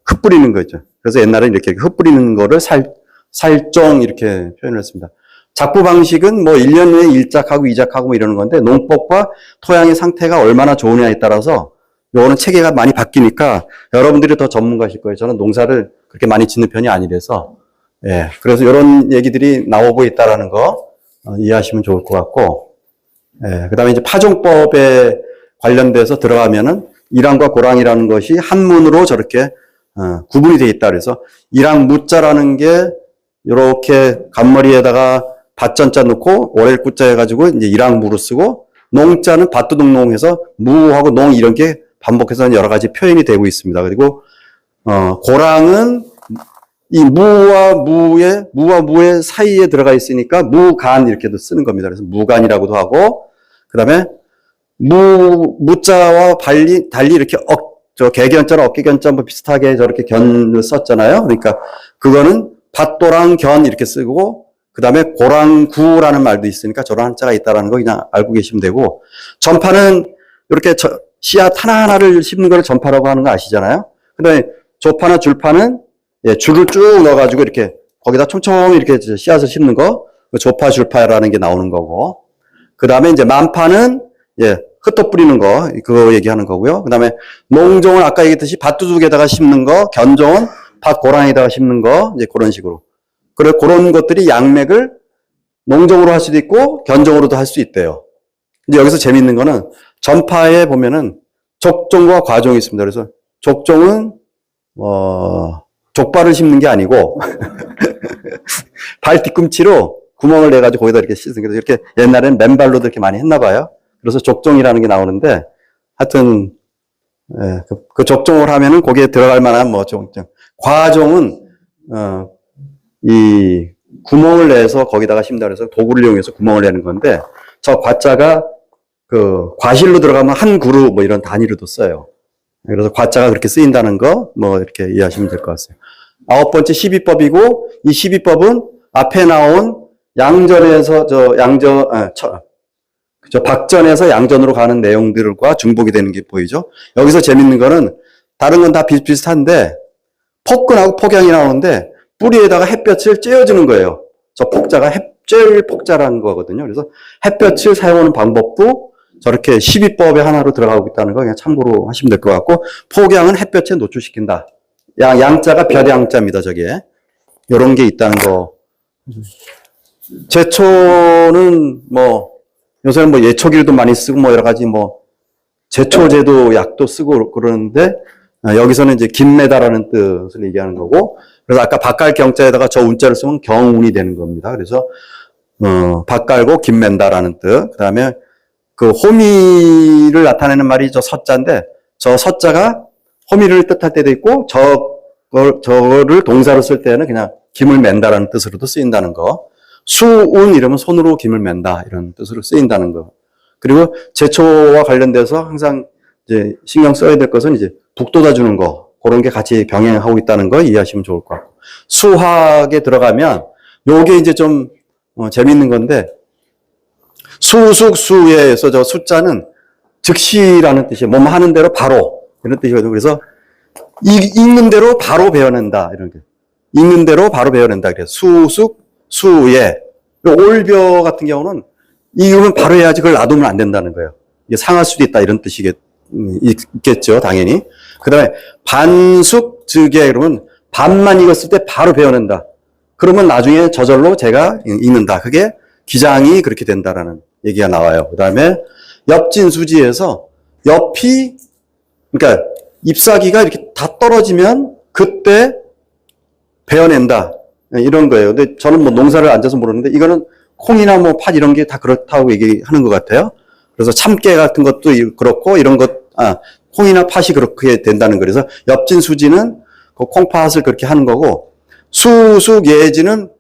흩뿌리는 거죠. 그래서 옛날에 이렇게 흩뿌리는 거를 살종 이렇게 표현을 했습니다. 작부 방식은 뭐 1년 후에 1작하고 2작하고 뭐 이러는 건데, 농법과 토양의 상태가 얼마나 좋으냐에 따라서 요거는 체계가 많이 바뀌니까 여러분들이 더 전문가실 거예요. 저는 농사를 그렇게 많이 짓는 편이 아니라서. 예. 그래서 이런 얘기들이 나오고 있다라는 거 이해하시면 좋을 것 같고, 예. 그 다음에 이제 파종법에 관련돼서 들어가면은 일항과 고랑이라는 것이 한문으로 저렇게 구분이 되어 있다. 그래서 일항 무자라는 게 이렇게 간머리에다가 밭전자 넣고 월일구자 해가지고 이제 일항무로 쓰고, 농자는 밭두둑농해서 무하고 농 이런 게 반복해서 여러 가지 표현이 되고 있습니다. 그리고 고랑은 이 무와 무의 사이에 들어가 있으니까 무간 이렇게도 쓰는 겁니다. 그래서 무간이라고도 하고, 그다음에 무자와 달리 이렇게 저 개견자랑 어깨견자 뭐 비슷하게 저렇게 견을 썼잖아요. 그러니까 그거는 밭도랑 견 이렇게 쓰고, 그 다음에 고랑구라는 말도 있으니까 저런 한자가 있다라는 거 그냥 알고 계시면 되고, 전파는 이렇게 씨앗 하나하나를 심는 걸 전파라고 하는 거 아시잖아요. 그 다음에 조파나 줄파는 줄을 쭉 넣어가지고 이렇게 거기다 촘촘히 이렇게 씨앗을 심는 거, 조파, 줄파라는 게 나오는 거고, 그 다음에 이제 만파는 흩어 뿌리는 거, 그거 얘기하는 거고요. 그 다음에 농종은 아까 얘기했듯이 밭두둑에다가 심는 거, 견종은 밭 고랑에다가 심는 거, 이제 그런 식으로. 그래, 그런 것들이 양맥을 농종으로 할 수도 있고, 견종으로도 할 수 있대요. 이제 여기서 재밌는 거는 전파에 보면은 족종과 과종이 있습니다. 그래서 족종은, 족발을 심는 게 아니고, 발 뒤꿈치로 구멍을 내가지고 거기다 이렇게 씻은 게, 이렇게 옛날에는 맨발로도 이렇게 많이 했나 봐요. 그래서 족종이라는 게 나오는데, 하여튼, 그 족종을 하면은 거기에 들어갈 만한 뭐 족종. 과종은, 이 구멍을 내서 거기다가 심다 그래서 도구를 이용해서 구멍을 내는 건데, 저 과자가 그 과실로 들어가면 한 그루 뭐 이런 단위로도 써요. 그래서 과자가 그렇게 쓰인다는 거 뭐 이렇게 이해하시면 될 것 같아요. 9번째 12법이고, 이 12법은 앞에 나온 양전에서 박전에서 양전으로 가는 내용들과 중복이 되는 게 보이죠. 여기서 재밌는 거는 다른 건 다 비슷비슷한데 폭근하고 폭양이 나오는데 뿌리에다가 햇볕을 쬐어주는 거예요. 저 폭자가 쬐을 폭자라는 거거든요. 그래서 햇볕을 사용하는 방법도 저렇게 12법의 하나로 들어가고 있다는 거 그냥 참고로 하시면 될 것 같고, 폭양은 햇볕에 노출시킨다. 양자가 별양자입니다. 저게. 이런 게 있다는 거. 제초는 뭐 요새는 뭐 예초기도 많이 쓰고 뭐 여러 가지 뭐 제초제도 약도 쓰고 그러는데, 여기서는 이제 김매다라는 뜻을 얘기하는 거고, 그래서 아까 밭갈 경자에다가 저 운자를 쓰면 경운이 되는 겁니다. 그래서 밭갈고 김맨다라는 뜻. 그다음에 그 호미를 나타내는 말이 저 서자인데, 저 서자가 호미를 뜻할 때도 있고, 저거를 동사로 쓸 때는 그냥 김을 맨다라는 뜻으로도 쓰인다는 거. 수운 이러면 손으로 김을 맨다 이런 뜻으로 쓰인다는 거. 그리고 제초와 관련돼서 항상 이제 신경 써야 될 것은 이제 북 돋아주는 거, 그런 게 같이 병행하고 있다는 거 이해하시면 좋을 것 같고. 수학에 들어가면 요게 이제 좀 재밌는 건데, 수에서 저 숫자는 즉시라는 뜻이에요. 뭐뭐 하는 대로 바로 이런 뜻이거든요. 그래서 읽는 대로 바로 배워낸다 이런 게. 읽는 대로 바로 배워낸다. 그래서 수예. 올벼 같은 경우는 읽으면 바로 해야지 그걸 놔두면 안 된다는 거예요. 이게 상할 수도 있다 이런 뜻이겠죠, 당연히. 그 다음에 반숙즉예, 그러면 반만 읽었을 때 바로 배워낸다. 그러면 나중에 저절로 제가 읽는다. 그게 기장이 그렇게 된다라는 얘기가 나와요. 그 다음에 엽진수지에서 엽이, 그러니까 잎사귀가 이렇게 다 떨어지면 그때 베어낸다. 이런 거예요. 근데 저는 뭐 농사를 앉아서 모르는데 이거는 콩이나 뭐 팥 이런 게 다 그렇다고 얘기하는 것 같아요. 그래서 참깨 같은 것도 그렇고 이런 콩이나 팥이 그렇게 된다는 거예요. 그래서 엽진수지는 그 콩팥을 그렇게 하는 거고, 수숙예지는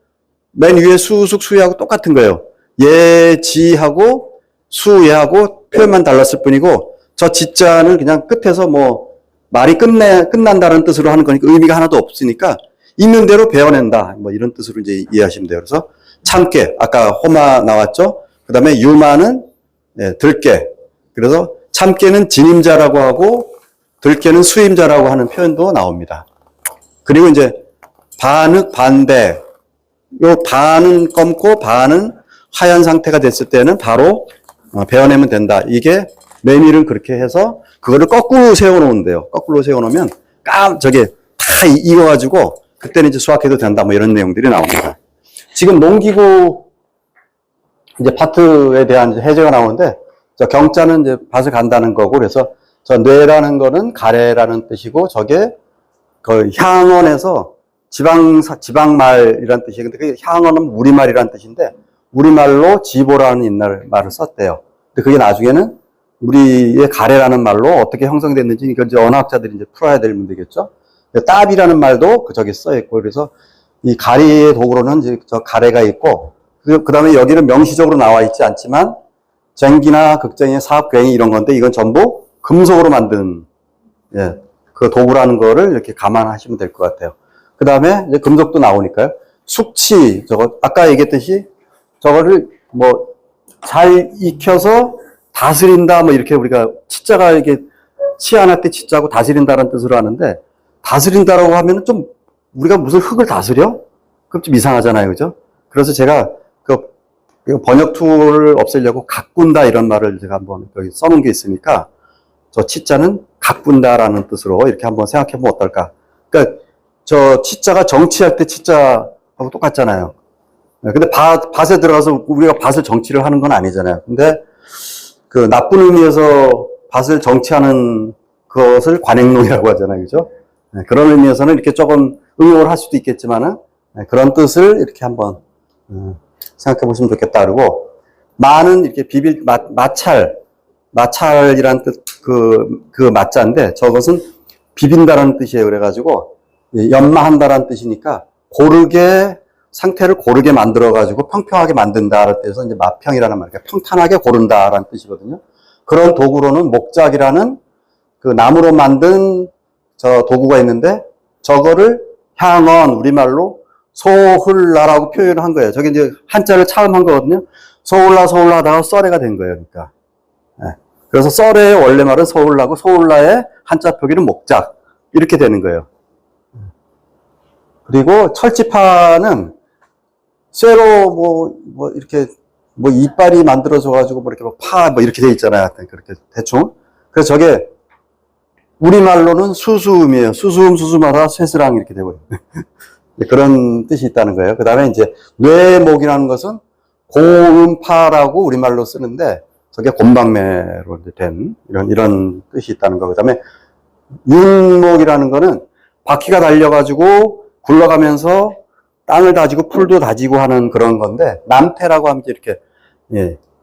맨 위에 수숙수예하고 똑같은 거예요. 예지하고 수예하고 표현만 달랐을 뿐이고, 저 지자는 그냥 끝에서 뭐 말이 끝난다는 뜻으로 하는 거니까 의미가 하나도 없으니까 있는 대로 배워낸다. 뭐 이런 뜻으로 이제 이해하시면 돼요. 그래서 참깨, 아까 호마 나왔죠? 그 다음에 유마는 들깨. 그래서 참깨는 진임자라고 하고 들깨는 수임자라고 하는 표현도 나옵니다. 그리고 이제 반흑, 반대. 요 반은 검고 반은 하얀 상태가 됐을 때는 바로 베어내면 된다. 이게 메밀은 그렇게 해서 그거를 거꾸로 세워놓은대요. 거꾸로 세워놓으면 저게 다 익어가지고 그때는 이제 수확해도 된다. 뭐 이런 내용들이 나옵니다. 지금 농기구 이제 파트에 대한 해제가 나오는데, 저 경자는 이제 밭을 간다는 거고, 그래서 저 뇌라는 거는 가래라는 뜻이고, 저게 그 향언에서 지방말이라는 뜻이에요. 근데 그게 향언은 우리말이라는 뜻인데, 우리말로 지보라는 옛날 말을 썼대요. 근데 그게 나중에는 우리의 가래라는 말로 어떻게 형성됐는지 이걸 이제 언어학자들이 이제 풀어야 될 문제겠죠. 따비라는 말도 저기 써 있고, 그래서 이 가리의 도구로는 이제 저 가래가 있고, 그 다음에 여기는 명시적으로 나와 있지 않지만 쟁기나 극쟁이, 사업괴행이 이런 건데, 이건 전부 금속으로 만든 그 도구라는 거를 이렇게 감안하시면 될 것 같아요. 그 다음에 이제 금속도 나오니까요. 숙치, 저거 아까 얘기했듯이 저거를 뭐 잘 익혀서 다스린다, 뭐 이렇게 우리가 치자가 이게 치 하나 때 치자고 다스린다는 뜻으로 하는데, 다스린다라고 하면은 좀 우리가 무슨 흙을 다스려? 그럼 좀 이상하잖아요, 그죠? 그래서 제가 그 번역 툴을 없애려고 가꾼다 이런 말을 제가 한번 여기 써놓은 게 있으니까, 저 치자는 가꾼다라는 뜻으로 이렇게 한번 생각해 보면 어떨까? 그러니까 저 치자가 정치할 때 치자하고 똑같잖아요. 근데 밭에 들어가서 우리가 밭을 정치를 하는 건 아니잖아요. 근데 그 나쁜 의미에서 밭을 정치하는 것을 관행농이라고 하잖아요, 그죠? 그런 의미에서는 이렇게 조금 응용을 할 수도 있겠지만은 그런 뜻을 이렇게 한번 생각해 보시면 좋겠다. 그리고 마는 이렇게 마찰이란 뜻, 그 마자인데 저것은 비빈다라는 뜻이에요. 그래가지고 연마한다라는 뜻이니까 상태를 고르게 만들어가지고 평평하게 만든다라는 뜻에서 이제 마평이라는 말, 그러니까 평탄하게 고른다라는 뜻이거든요. 그런 도구로는 목작이라는 그 나무로 만든 저 도구가 있는데, 저거를 향언, 우리말로 소훌라라고 표현을 한 거예요. 저게 이제 한자를 차음한 거거든요. 소훌라 하다가 썰해가 된 거예요. 그러니까. 그래서 썰해의 원래 말은 소훌라고, 소훌라의 한자 표기는 목작. 이렇게 되는 거예요. 그리고 철지파는 쇠로 이렇게 이빨이 만들어져가지고 이렇게 이렇게 돼 있잖아요. 그렇게 대충. 그래서 저게 우리말로는 수수음이에요. 수수음하다 쇠스랑 이렇게 되고 그런 뜻이 있다는 거예요. 그 다음에 이제 뇌목이라는 것은 고음파라고 우리말로 쓰는데, 저게 곰방매로 된 이런 뜻이 있다는 거. 그 다음에 윤목이라는 거는 바퀴가 달려가지고 굴러가면서 땅을 다지고 풀도 다지고 하는 그런 건데, 남태라고 하면 이렇게,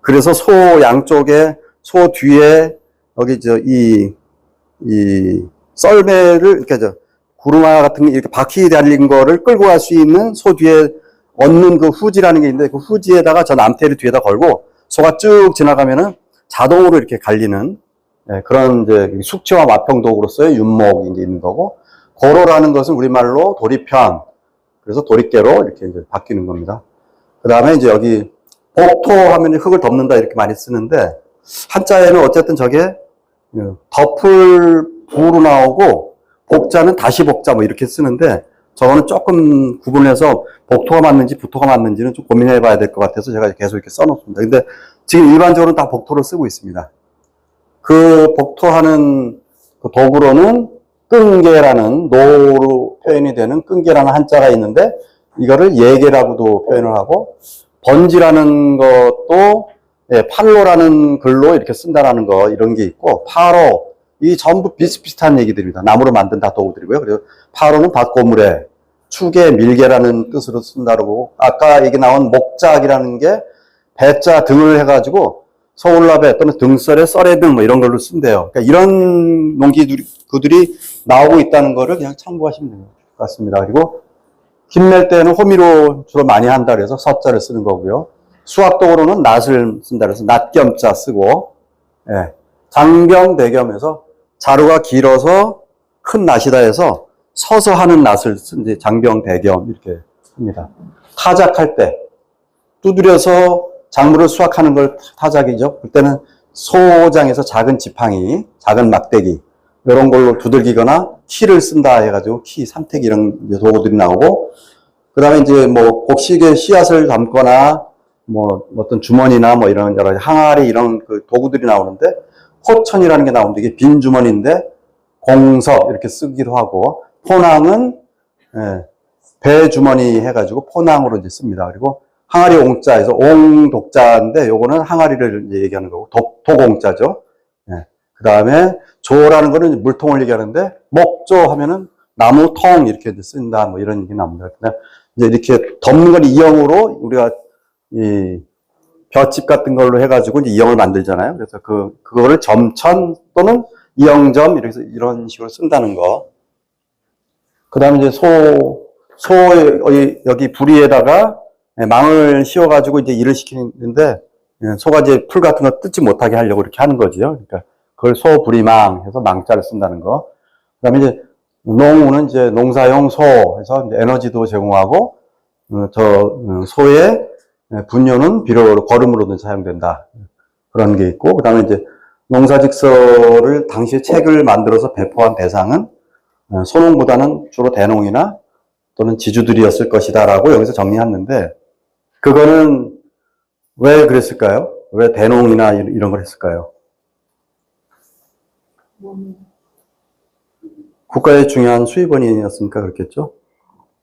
그래서 소 양쪽에, 소 뒤에, 여기 썰매를 이렇게 구루마 같은 게 이렇게 바퀴 달린 거를 끌고 갈 수 있는 소 뒤에 얻는 그 후지라는 게 있는데 그 후지에다가 저 남태를 뒤에다 걸고 소가 쭉 지나가면은 자동으로 이렇게 갈리는 그런 이제 숙지와 마평도구로서의 윤목이 이제 있는 거고 고로라는 것은 우리말로 도리편 그래서 도리깨로 이렇게 이제 바뀌는 겁니다. 그 다음에 이제 여기 복토 하면 흙을 덮는다 이렇게 많이 쓰는데 한자에는 어쨌든 저게 덮을 부로 나오고 복자는 다시 복자 뭐 이렇게 쓰는데 저거는 조금 구분해서 복토가 맞는지 부토가 맞는지는 좀 고민해 봐야 될 것 같아서 제가 계속 이렇게 써놓습니다. 근데 지금 일반적으로 다 복토를 쓰고 있습니다. 그 복토하는 그 도구로는 끈계라는 노로 표현이 되는 끈계라는 한자가 있는데 이거를 예계라고도 표현을 하고 번지라는 것도 팔로라는 글로 이렇게 쓴다라는 거 이런 게 있고 파로 이 전부 비슷비슷한 얘기들입니다. 나무로 만든 다 도구들이고요. 그리고 파로는 밭고물에 축에 밀개라는 뜻으로 쓴다고 아까 얘기 나온 목작이라는 게 배자 등을 해가지고 서울나배 또는 등썰에 썰에 등 뭐 이런 걸로 쓴대요. 그러니까 이런 농기구들이 나오고 있다는 거를 그냥 참고하시면 될 것 같습니다. 그리고 힘낼 때는 호미로 주로 많이 한다 그래서 서자를 쓰는 거고요. 수학적으로는 낫을 쓴다 그래서 낫겸자 쓰고 장병 대겸해서 자루가 길어서 큰 낫이다 해서 서서 하는 낫을 쓴 이제 장병 대겸 이렇게 합니다. 타작할 때 두드려서 작물을 수확하는 걸 타작이죠. 그때는 소장에서 작은 지팡이, 작은 막대기 이런 걸로 두들기거나 키를 쓴다 해가지고 키, 삼택 이런 도구들이 나오고 그 다음에 이제 뭐 곡식에 씨앗을 담거나 뭐 어떤 주머니나 뭐 이런 여러 가지 항아리 이런 그 도구들이 나오는데 포천이라는 게 나오는데 이게 빈 주머니인데 공서 이렇게 쓰기도 하고 포낭은 배 주머니 해가지고 포낭으로 이제 씁니다. 그리고 항아리 옹자에서 옹독자인데 요거는 항아리를 이제 얘기하는 거고 독옹자죠. 그 다음에 조라는 거는 물통을 얘기하는데 목조 하면은 나무통 이렇게 쓴다 뭐 이런 얘기 나옵니다. 이제 이렇게 덮는 건 이형으로 우리가 이 볏짚 같은 걸로 해가지고 이제 이형을 만들잖아요. 그래서 그거를 점천 또는 이형점 이런 식으로 쓴다는 거. 그 다음에 이제 여기 부리에다가 망을 씌워가지고 이제 일을 시키는데 소가 이제 풀 같은 거 뜯지 못하게 하려고 이렇게 하는 거지요. 그러니까 그걸 소부리망 해서 망자를 쓴다는 거. 그 다음에 이제 농우는 이제 농사용 소 해서 이제 에너지도 제공하고 소의 분뇨는 비료로 거름으로도 사용된다. 그런 게 있고 그 다음에 이제 농사직서를 당시에 책을 만들어서 배포한 대상은 소농보다는 주로 대농이나 또는 지주들이었을 것이다라고 여기서 정리했는데 그거는 왜 그랬을까요? 왜 대농이나 이런 걸 했을까요? 국가의 중요한 수입원이었으니까 그렇겠죠?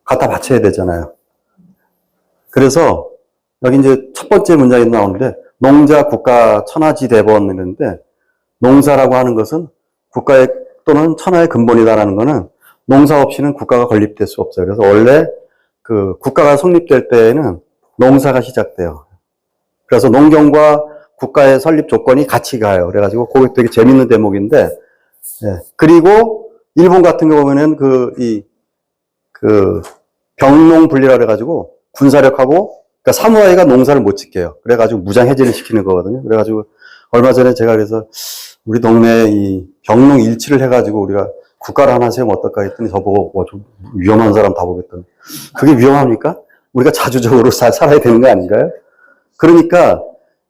갖다 바쳐야 되잖아요. 그래서 여기 이제 첫 번째 문장이 나오는데 농자 국가 천하지 대본 이런데 농사라고 하는 것은 국가의 또는 천하의 근본이다라는 거는 농사 없이는 국가가 건립될 수 없어요. 그래서 원래 그 국가가 성립될 때에는 농사가 시작돼요. 그래서 농경과 국가의 설립 조건이 같이 가요. 그래가지고 그게 되게 재밌는 대목인데, 그리고 일본 같은 경우에는 병농 분리라 그래가지고 군사력하고 그러니까 사무라이가 농사를 못 짓게요. 그래가지고 무장 해제를 시키는 거거든요. 그래가지고 얼마 전에 제가 그래서 우리 동네에 이 병농 일치를 해가지고 우리가 국가를 하나 세우면 어떨까 했더니 저보고 좀 위험한 사람 다 보겠더니 그게 위험합니까? 우리가 자주적으로 잘 살아야 되는 거 아닌가요? 그러니까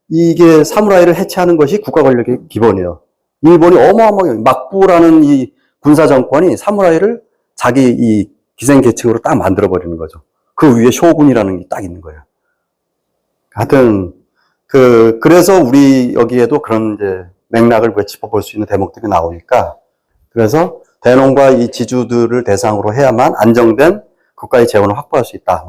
이게 사무라이를 해체하는 것이 국가 권력의 기본이에요. 일본이 어마어마하게 막부라는 이 군사 정권이 사무라이를 자기 이 기생계층으로 딱 만들어버리는 거죠. 그 위에 쇼군이라는 게 딱 있는 거예요. 하여튼 그래서 우리 여기에도 그런 이제 맥락을 짚어볼 수 있는 대목들이 나오니까 그래서 대농과 이 지주들을 대상으로 해야만 안정된 국가의 재원을 확보할 수 있다.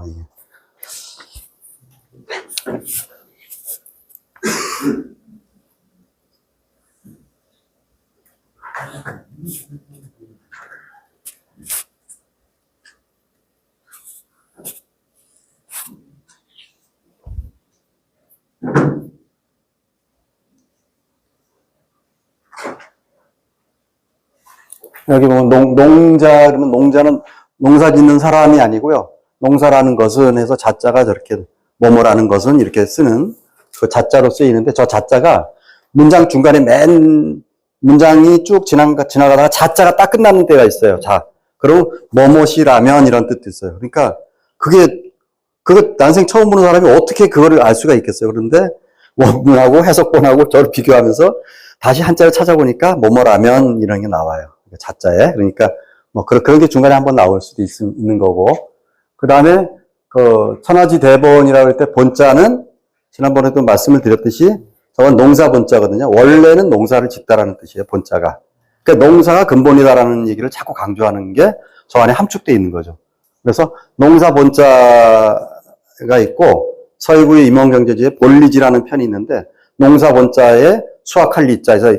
여기 보면 농자, 그러면 농자는 농사 짓는 사람이 아니고요. 농사라는 것은 해서 자자가 저렇게 뭐뭐라는 것은 이렇게 쓰는 그 자자로 쓰이는데 저 자자가 문장 중간에 맨 문장이 쭉 지나가다가 자자가 딱 끝나는 때가 있어요. 자, 그리고 뭐뭐시라면 이런 뜻도 있어요. 그러니까 그거 난생 처음 보는 사람이 어떻게 그거를 알 수가 있겠어요. 그런데 원문하고 해석본하고 저를 비교하면서 다시 한자를 찾아보니까 뭐뭐라면 이런 게 나와요. 자자에. 그러니까 뭐 그런 게 중간에 한번 나올 수도 있는 거고. 그 다음에 그 천하지 대본이라고 할 때 본자는 지난번에도 말씀을 드렸듯이 저건 농사 본자거든요. 원래는 농사를 짓다라는 뜻이에요. 본자가. 그러니까 농사가 근본이다라는 얘기를 자꾸 강조하는 게 저 안에 함축되어 있는 거죠. 그래서 농사 본자가 있고 서희부의 임원경제지에 본리지라는 편이 있는데 농사 본자에 수확할 리자에서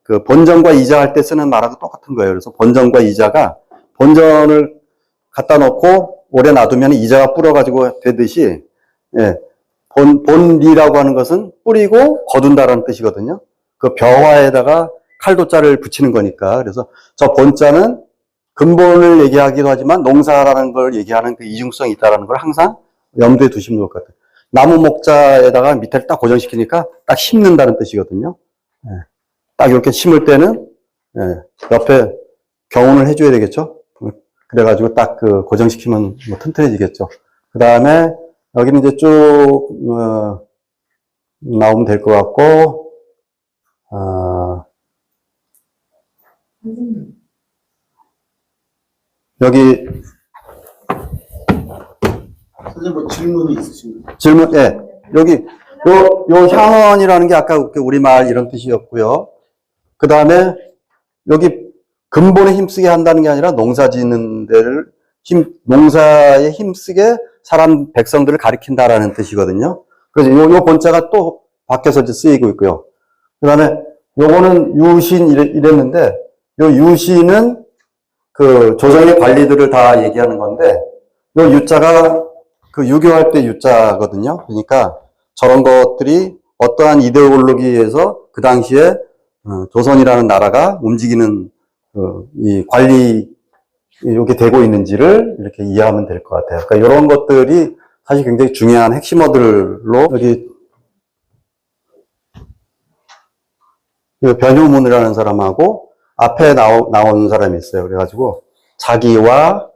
그 본전과 이자 할 때 쓰는 말하고 똑같은 거예요. 그래서 본전과 이자가 본전을 갖다 놓고 오래 놔두면 이자가 불어가지고 되듯이, 예, 본리라고 하는 것은 뿌리고 거둔다라는 뜻이거든요. 그 벼화에다가 칼도자를 붙이는 거니까. 그래서 저 본자는 근본을 얘기하기도 하지만 농사라는 걸 얘기하는 그 이중성이 있다는 걸 항상 염두에 두시면 좋을 것 같아요. 나무 목자에다가 밑에를 딱 고정시키니까 딱 심는다는 뜻이거든요. 예. 딱 이렇게 심을 때는, 예, 옆에 경운을 해줘야 되겠죠. 그래가지고 딱 그 고정시키면 뭐 튼튼해지겠죠. 그 다음에 여기는 이제 쭉 나오면 될 것 같고, 여기 선생님 뭐 질문이 있으신가요? 질문, 예, 여기 요 향언이라는 게 아까 우리말 이런 뜻이었고요. 그 다음에 여기 근본에 힘쓰게 한다는 게 아니라 농사 짓는 데를 농사에 힘쓰게 사람 백성들을 가리킨다라는 뜻이거든요. 그래서 요 본자가 또 바뀌어서 이제 쓰이고 있고요. 그 다음에 요거는 유신 이랬는데 요 유신은 그 조정의 관리들을 다 얘기하는 건데 요 유자가 그 유교할 때 유자거든요. 그러니까 저런 것들이 어떠한 이데올로기에서 그 당시에 조선이라는 나라가 움직이는 이 관리 이게 되고 있는지를 이렇게 이해하면 될 것 같아요. 그러니까 이런 것들이 사실 굉장히 중요한 핵심어들로 여기 변효문이라는 사람하고 앞에 나온 사람이 있어요. 그래가지고 자기와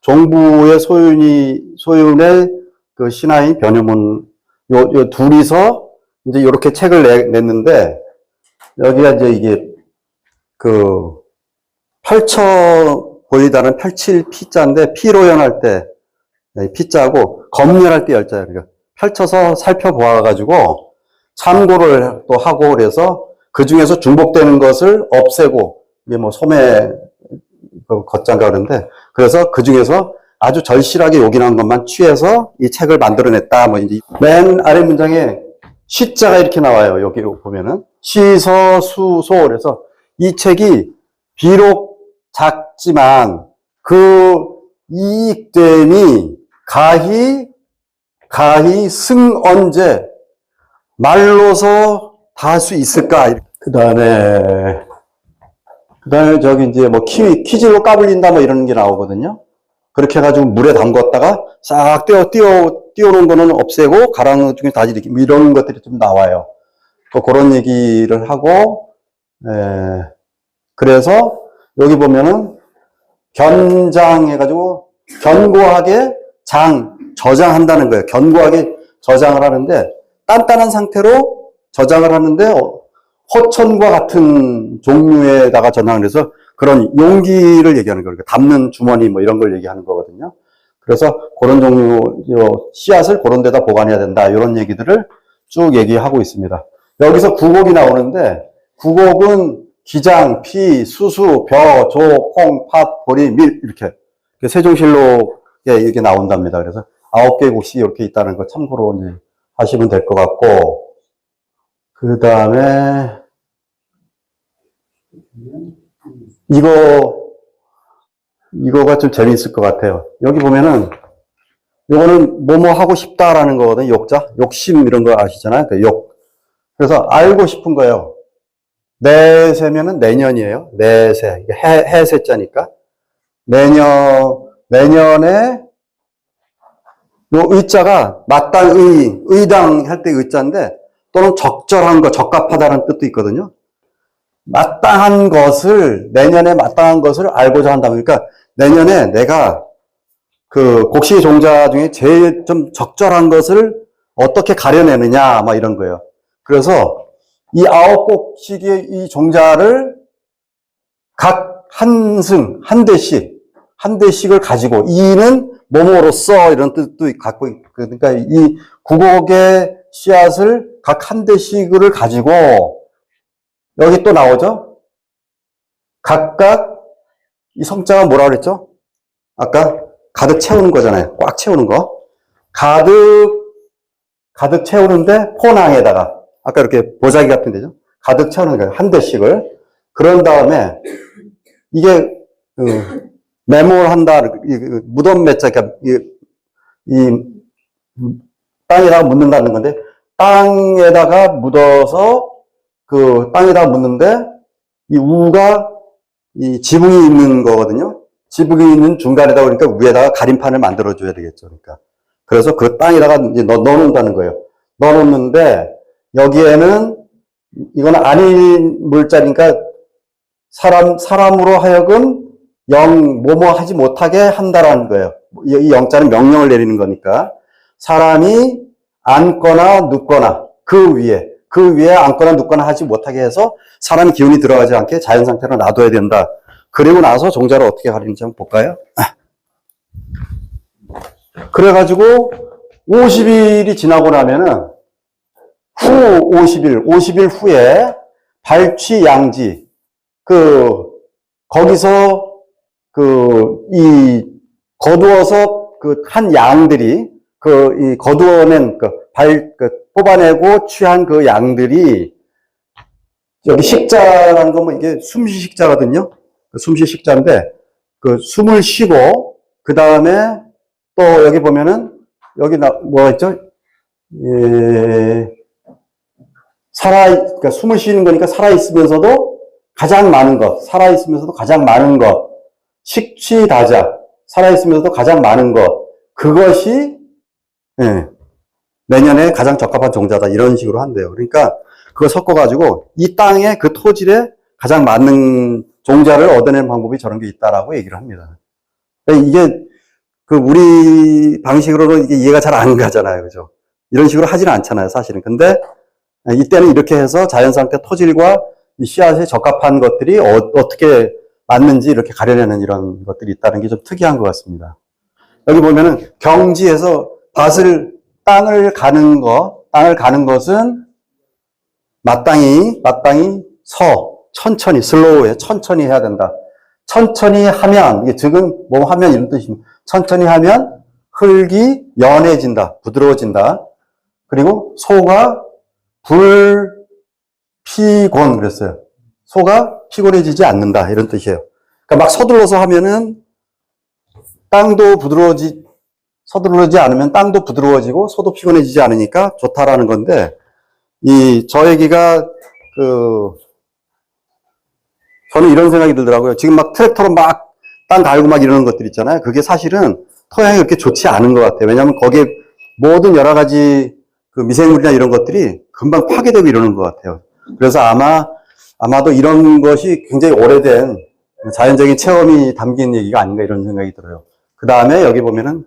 종부의 소윤의 그 신하인 변효문 요 둘이서 이제 이렇게 책을 냈는데 여기가 이제 이게 그 펼쳐 보이다는 펼칠 피자인데 피로연할 때 피자고 검열할 때 열자예요. 그러니까 펼쳐서 살펴보아가지고 참고를 또 하고 그래서 그 중에서 중복되는 것을 없애고 이게 뭐 소매 겉장가 그러는데 그래서 그 중에서 아주 절실하게 요긴한 것만 취해서 이 책을 만들어냈다. 뭐 이제 맨 아래 문장에 시자가 이렇게 나와요. 여기 보면은 시서 수소 그래서 이 책이 비록 작지만 그 이익됨이 가히 승언제 말로서 다 할 수 있을까? 그 다음에 저기 이제 뭐 키질로 까불린다 뭐 이런 게 나오거든요. 그렇게 해가지고 물에 담궜다가 싹 띄워놓은 거는 없애고 가라앉은 중에 다시 이렇게 이런 것들이 좀 나와요. 그런 얘기를 하고, 그래서 여기 보면은 견장해가지고 견고하게 저장한다는 거예요. 견고하게 저장을 하는데 단단한 상태로 저장을 하는데 호천과 같은 종류에다가 저장을 해서 그런 용기를 얘기하는 거예요. 담는 주머니 뭐 이런 걸 얘기하는 거거든요. 그래서 그런 종류 씨앗을 그런 데다 보관해야 된다. 이런 얘기들을 쭉 얘기하고 있습니다. 여기서 구곡이 나오는데 구곡은 기장, 피, 수수, 벼, 조, 콩, 팥, 보리, 밀 이렇게 세종실록에 이렇게 나온답니다. 그래서 9개 곡이 이렇게 있다는 거 참고로 이제 하시면 될 것 같고 그 다음에 이거가 좀 재미있을 것 같아요. 여기 보면은 요거는 뭐뭐 하고 싶다라는 거거든요. 욕자, 욕심 이런 거 아시잖아요. 그러니까 그래서 알고 싶은 거예요. 내세면은 내년이에요. 내세. 이게 해세자니까. 내년에 요 의자가 마땅의, 의당 할 때 의자인데 또는 적절한 거, 적합하다는 뜻도 있거든요. 마땅한 것을, 내년에 마땅한 것을 알고자 한다. 그러니까 내년에 내가 그 곡식 종자 중에 제일 좀 적절한 것을 어떻게 가려내느냐, 막 이런 거예요. 그래서 이 9곡식의 이 종자를 각 한 대씩을 가지고, 이는 뭐뭐로써 이런 뜻도 갖고 있고, 그러니까 이 9곡의 씨앗을 각 한 대씩을 가지고, 여기 또 나오죠? 각각, 이 성자가 뭐라 그랬죠? 아까 가득 채우는 거잖아요. 꽉 채우는 거. 가득 채우는데 포낭에다가, 아까 이렇게 보자기 같은 데죠? 가득 채우는 거예요. 한 대씩을. 그런 다음에, 이게, 매몰한다, 무덤 매자, 그러니까 이 땅에다가 묻는다는 건데, 땅에다가 묻어서, 땅에다가 묻는데, 이 우가, 이 지붕이 있는 거거든요. 지붕이 있는 중간에다 그러니까 위에다가 가림판을 만들어줘야 되겠죠. 그러니까. 그래서 그 땅에다가 이제 넣어놓는다는 거예요. 넣어놓는데, 여기에는, 이건 아닌 물자니까, 사람으로 하여금 뭐뭐 하지 못하게 한다라는 거예요. 이 영자는 명령을 내리는 거니까. 사람이 앉거나 눕거나, 그 위에 앉거나 눕거나 하지 못하게 해서 사람 기운이 들어가지 않게 자연 상태로 놔둬야 된다. 그리고 나서 종자를 어떻게 가리는지 한번 볼까요? 그래가지고 50일이 지나고 나면은 50일 후에 발취양지, 거기서 거두어서 한 양들이, 이 거두어낸, 뽑아내고 취한 그 양들이, 여기 식자라는 건 이게 숨쉬 식자거든요. 숨쉬 식자인데, 숨을 쉬고, 그 다음에 또 여기 보면은, 여기 뭐가 있죠? 그러니까 숨을 쉬는 거니까 살아있으면서도 가장 많은 것, 식취다자, 살아있으면서도 가장 많은 것, 그것이, 내년에 가장 적합한 종자다. 이런 식으로 한대요. 그러니까, 그거 섞어가지고, 이 땅에 그 토질에 가장 맞는 종자를 얻어내는 방법이 저런 게 있다라고 얘기를 합니다. 그러니까 이게, 우리 방식으로는 이게 이해가 잘 안 가잖아요. 그죠? 이런 식으로 하지는 않잖아요. 사실은. 근데, 이때는 이렇게 해서 자연 상태 토질과 이 씨앗에 적합한 것들이 어떻게 맞는지 이렇게 가려내는 이런 것들이 있다는 게 좀 특이한 것 같습니다. 여기 보면은 경지에서 땅을 가는 것은 마땅히 천천히, 슬로우에 천천히 해야 된다. 천천히 하면, 이게 지금 뭐 하면 이런 뜻입니다. 천천히 하면 흙이 연해진다, 부드러워진다. 그리고 소가 불피곤 그랬어요. 소가 피곤해지지 않는다. 이런 뜻이에요. 그러니까 막 서둘러서 하면은 서두르지 않으면 땅도 부드러워지고 소도 피곤해지지 않으니까 좋다라는 건데, 저 얘기가, 저는 이런 생각이 들더라고요. 지금 막 트랙터로 막 땅 갈고 막 이러는 것들 있잖아요. 그게 사실은 토양이 그렇게 좋지 않은 것 같아요. 왜냐하면 거기에 모든 여러 가지 미생물이나 이런 것들이 금방 파괴되고 이러는 것 같아요. 그래서 아마도 이런 것이 굉장히 오래된 자연적인 체험이 담긴 얘기가 아닌가 이런 생각이 들어요. 그 다음에 여기 보면은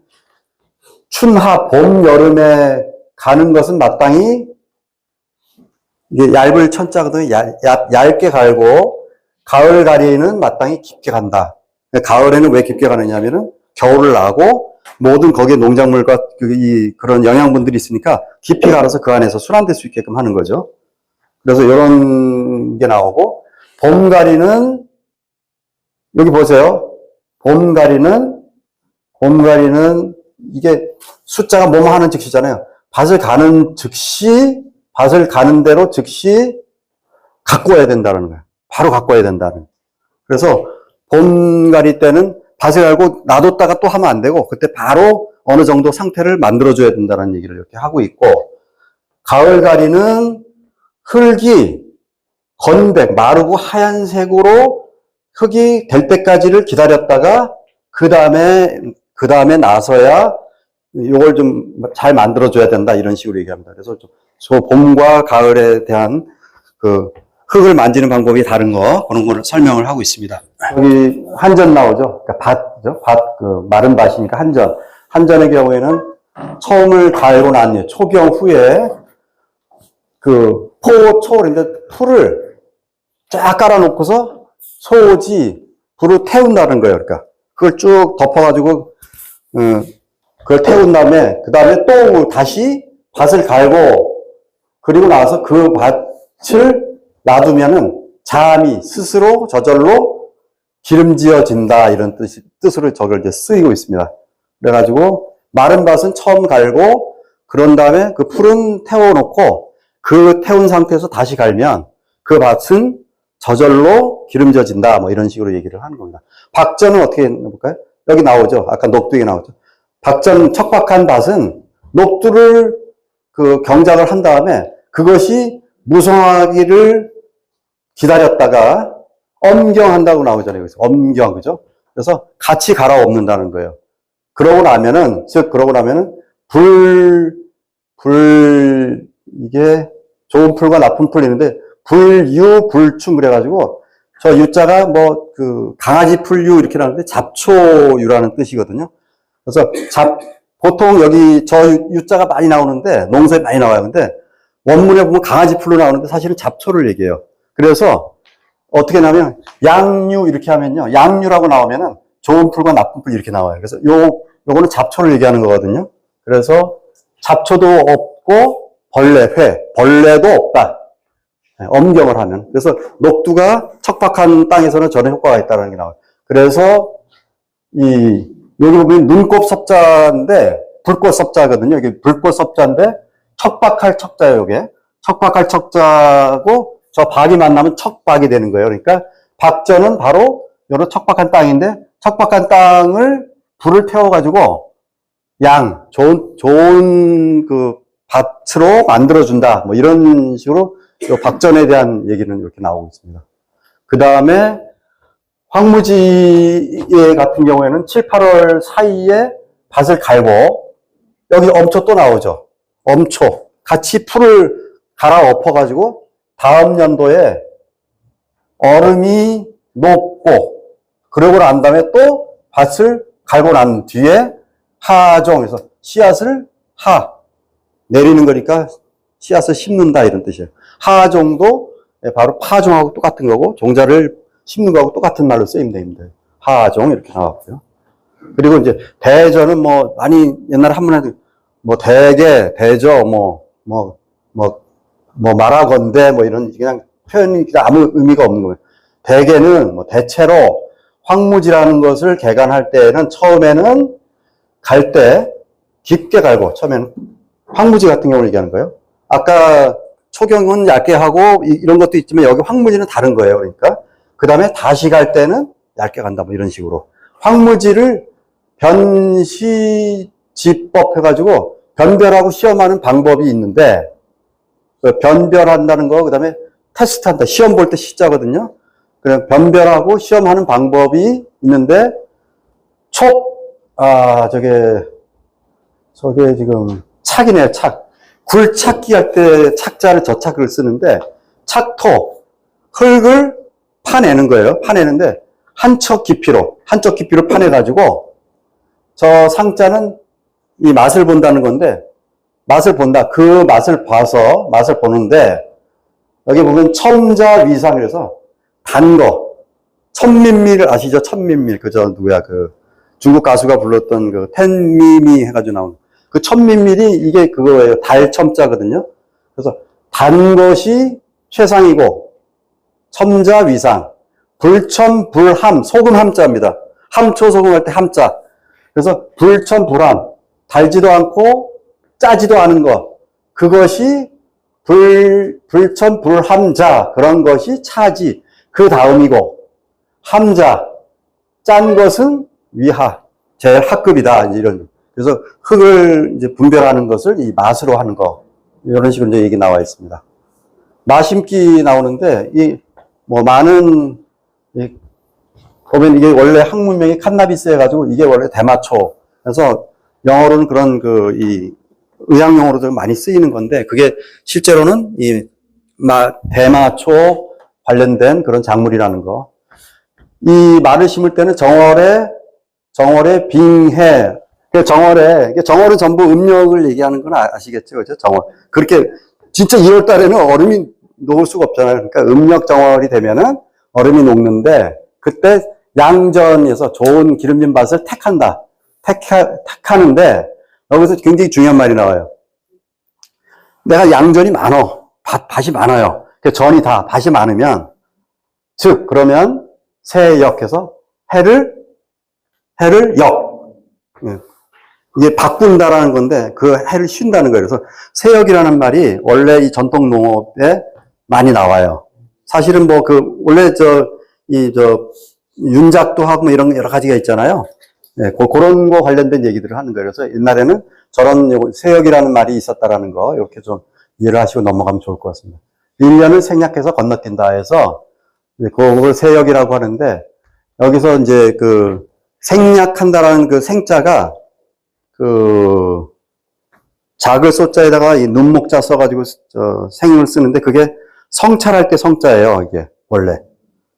춘하, 봄, 여름에 가는 것은 마땅히 이게 얇을 천자거든요. 얇게 갈고 가을 가리는 마땅히 깊게 간다. 가을에는 왜 깊게 가느냐 하면은 겨울을 나고 모든 거기에 농작물과 그런 영양분들이 있으니까 깊이 갈아서 그 안에서 순환될 수 있게끔 하는 거죠. 그래서 이런 게 나오고, 봄가리는, 여기 보세요. 봄가리는 이게 숫자가 뭐뭐 하는 즉시잖아요. 밭을 가는 대로 즉시 갖고 와야 된다는 거예요. 바로 갖고 와야 된다는. 그래서 봄가리 때는 밭을 갈고 놔뒀다가 또 하면 안 되고, 그때 바로 어느 정도 상태를 만들어줘야 된다는 얘기를 이렇게 하고 있고, 가을가리는 흙이 건백, 마르고 하얀색으로 흙이 될 때까지를 기다렸다가 그 다음에 나서야 요걸 좀 잘 만들어줘야 된다 이런 식으로 얘기합니다. 그래서 저 봄과 가을에 대한 그 흙을 만지는 방법이 다른 거 그런 거를 설명을 하고 있습니다. 여기 한전 나오죠. 그러니까 밭죠. 그 마른 밭이니까 한전. 한전의 경우에는 처음을 갈고 난 뒤에 초경 후에 그 초인데 풀을 쫙 깔아놓고서 소지 불을 태운다는 거예요. 그러니까 그걸 쭉 덮어가지고 그걸 태운 다음에 그 다음에 또 다시 밭을 갈고 그리고 나서 그 밭을 놔두면은 잠이 스스로 저절로 기름지어진다 이런 뜻으로 저걸 이제 쓰이고 있습니다. 그래가지고 마른 밭은 처음 갈고 그런 다음에 그 풀은 태워놓고 그 태운 상태에서 다시 갈면 그 밭은 저절로 기름져진다 뭐 이런 식으로 얘기를 하는 겁니다. 박전은 어떻게 해볼까요? 여기 나오죠. 아까 녹두에 나오죠. 박전 척박한 밭은 녹두를 그 경작을 한 다음에 그것이 무성하기를 기다렸다가 엄경한다고 나오잖아요. 여기서 엄경, 그죠? 그래서 같이 갈아엎는다는 거예요. 그러고 나면은 이게 좋은 풀과 나쁜 풀이 있는데 불유, 불충 그래가지고 저 유자가 뭐 그 강아지 풀유 이렇게 나오는데 잡초유라는 뜻이거든요. 그래서 보통 여기 저 유자가 많이 나오는데 농사에 많이 나와요. 근데 원문에 보면 강아지 풀로 나오는데 사실은 잡초를 얘기해요. 그래서 어떻게 나면 양유 이렇게 하면요. 양유라고 나오면은 좋은 풀과 나쁜 풀 이렇게 나와요. 그래서 요거는 잡초를 얘기하는 거거든요. 그래서 잡초도 없고 벌레도 없다. 엄경을 하면. 그래서 녹두가 척박한 땅에서는 저런 효과가 있다는 게 나와요. 그래서 여기 보면 눈꽃 섭자인데 불꽃 섭자거든요. 여기 불꽃 섭자인데 척박할 척자예요. 이게 척박할 척자고 저 박이 만나면 척박이 되는 거예요. 그러니까 박전은 바로 이런 척박한 땅인데 척박한 땅을 불을 태워가지고 좋은 그 밭으로 만들어준다. 뭐 이런 식으로 요 박전에 대한 얘기는 이렇게 나오고 있습니다. 그 다음에 황무지 같은 경우에는 7, 8월 사이에 밭을 갈고 여기 엄초 또 나오죠. 엄초. 같이 풀을 갈아엎어가지고 다음 연도에 얼음이 녹고 그러고 난 다음에 또 밭을 갈고 난 뒤에 하종에서 씨앗을 내리는 거니까 씨앗을 심는다 이런 뜻이에요. 하종도 바로 파종하고 똑같은 거고 종자를 심는 거하고 똑같은 말로 쓰임됩니다. 하종 이렇게 나왔고요. 그리고 이제 대저는 뭐 많이 옛날에 한번 해도 뭐 대개, 대저, 말하건대 뭐 이런 그냥 표현이 아무 의미가 없는 거예요. 대개는 뭐 대체로 황무지라는 것을 개간할 때는 처음에는 갈 때 깊게 갈고 처음에는 황무지 같은 경우를 얘기하는 거예요. 아까 초경은 얇게 하고 이런 것도 있지만 여기 황무지는 다른 거예요. 그러니까 그 다음에 다시 갈 때는 얇게 간다 뭐 이런 식으로 황무지를 변시지법 해가지고 변별하고 시험하는 방법이 있는데 변별한다는 거, 그 다음에 테스트한다. 시험 볼 때 시자거든요. 그냥 변별하고 시험하는 방법이 있는데, 저게 지금 착이네요, 착. 굴 찾기 할 때 착자를 저 착을 쓰는데, 착토, 흙을 파내는 거예요. 파내는데, 한쪽 깊이로 파내가지고, 저 상자는 이 맛을 본다는 건데, 맛을 본다. 그 맛을 봐서 맛을 보는데 여기 보면 첨자 위상이라서 단 거. 천민밀 아시죠? 천민밀. 그저 누구야? 그 중국 가수가 불렀던 그 텐미미 해가지고 나온 그 천민밀이 이게 그거예요. 달첨자거든요. 그래서 단 것이 최상이고 첨자 위상. 불첨 불함 소금 함자입니다. 함초 소금할 때 함자. 그래서 불첨 불함 달지도 않고 짜지도 않은 것. 그것이 불천 불함자. 그런 것이 차지. 그 다음이고, 함자. 짠 것은 위하. 제일 하급이다. 이런. 그래서 흙을 이제 분별하는 것을 이 맛으로 하는 거. 이런 식으로 이제 얘기 나와 있습니다. 마심기 나오는데, 많은, 보면 이게 원래 학문명이 칸나비스 해가지고 이게 원래 대마초. 그래서 영어로는 그런 의학용어로도 많이 쓰이는 건데, 그게 실제로는 대마초 관련된 그런 작물이라는 거. 이 말을 심을 때는 정월에 빙해. 정월은 전부 음력을 얘기하는 건 아시겠죠? 그죠? 정월. 그렇게, 진짜 2월 달에는 얼음이 녹을 수가 없잖아요. 그러니까 음력 정월이 되면은 얼음이 녹는데, 그때 양전에서 좋은 기름진 밭을 택하는데, 여기서 굉장히 중요한 말이 나와요. 내가 양전이 밭이 많아요. 밭이 많으면, 즉, 그러면 세역해서 해를 역. 이게 바꾼다라는 건데, 그 해를 쉰다는 거예요. 그래서 세역이라는 말이 원래 이 전통 농업에 많이 나와요. 사실은 원래 윤작도 하고 이런 여러 가지가 있잖아요. 네, 그런 거 관련된 얘기들을 하는 거예요. 그래서 옛날에는 저런 세역이라는 말이 있었다라는 거, 이렇게 좀 이해를 하시고 넘어가면 좋을 것 같습니다. 1년을 생략해서 건너뛴다 해서, 그걸 세역이라고 하는데, 여기서 이제 생략한다라는 그 생자가, 작을 소자에다가 이 눈목자 써가지고, 생을 쓰는데, 그게 성찰할 때 성자예요, 이게, 원래.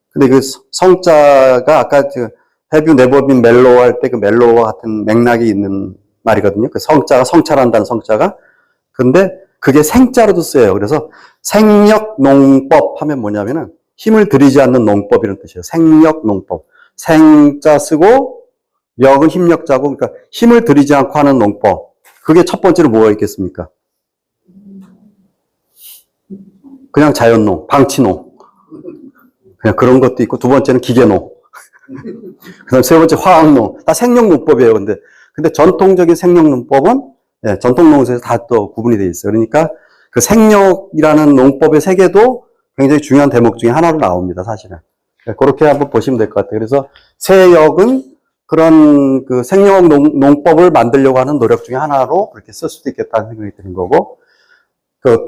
근데 그 성자가 아까 해뷰 네버빈 멜로우 할 때 그 멜로우와 같은 맥락이 있는 말이거든요. 그 성자가 성찰한다는 성자가. 근데 그게 생자로도 쓰여요. 그래서 생역농법 하면 뭐냐면은 힘을 들이지 않는 농법이라는 뜻이에요. 생역농법. 생자 쓰고 역은 힘력자고, 그러니까 힘을 들이지 않고 하는 농법. 그게 첫 번째로 뭐가 있겠습니까? 그냥 자연농, 방치농. 그냥 그런 것도 있고, 두 번째는 기계농. 그 다음 세 번째 화학농. 다 생명농법이에요. 근데 전통적인 생명농법은, 전통농에서 다 또 구분이 되어 있어요. 그러니까 그 생력이라는 농법의 세계도 굉장히 중요한 대목 중에 하나로 나옵니다, 사실은. 그렇게 한번 보시면 될 것 같아요. 그래서 세역은 그런 그 생력 농법을 만들려고 하는 노력 중에 하나로 그렇게 쓸 수도 있겠다는 생각이 드는 거고,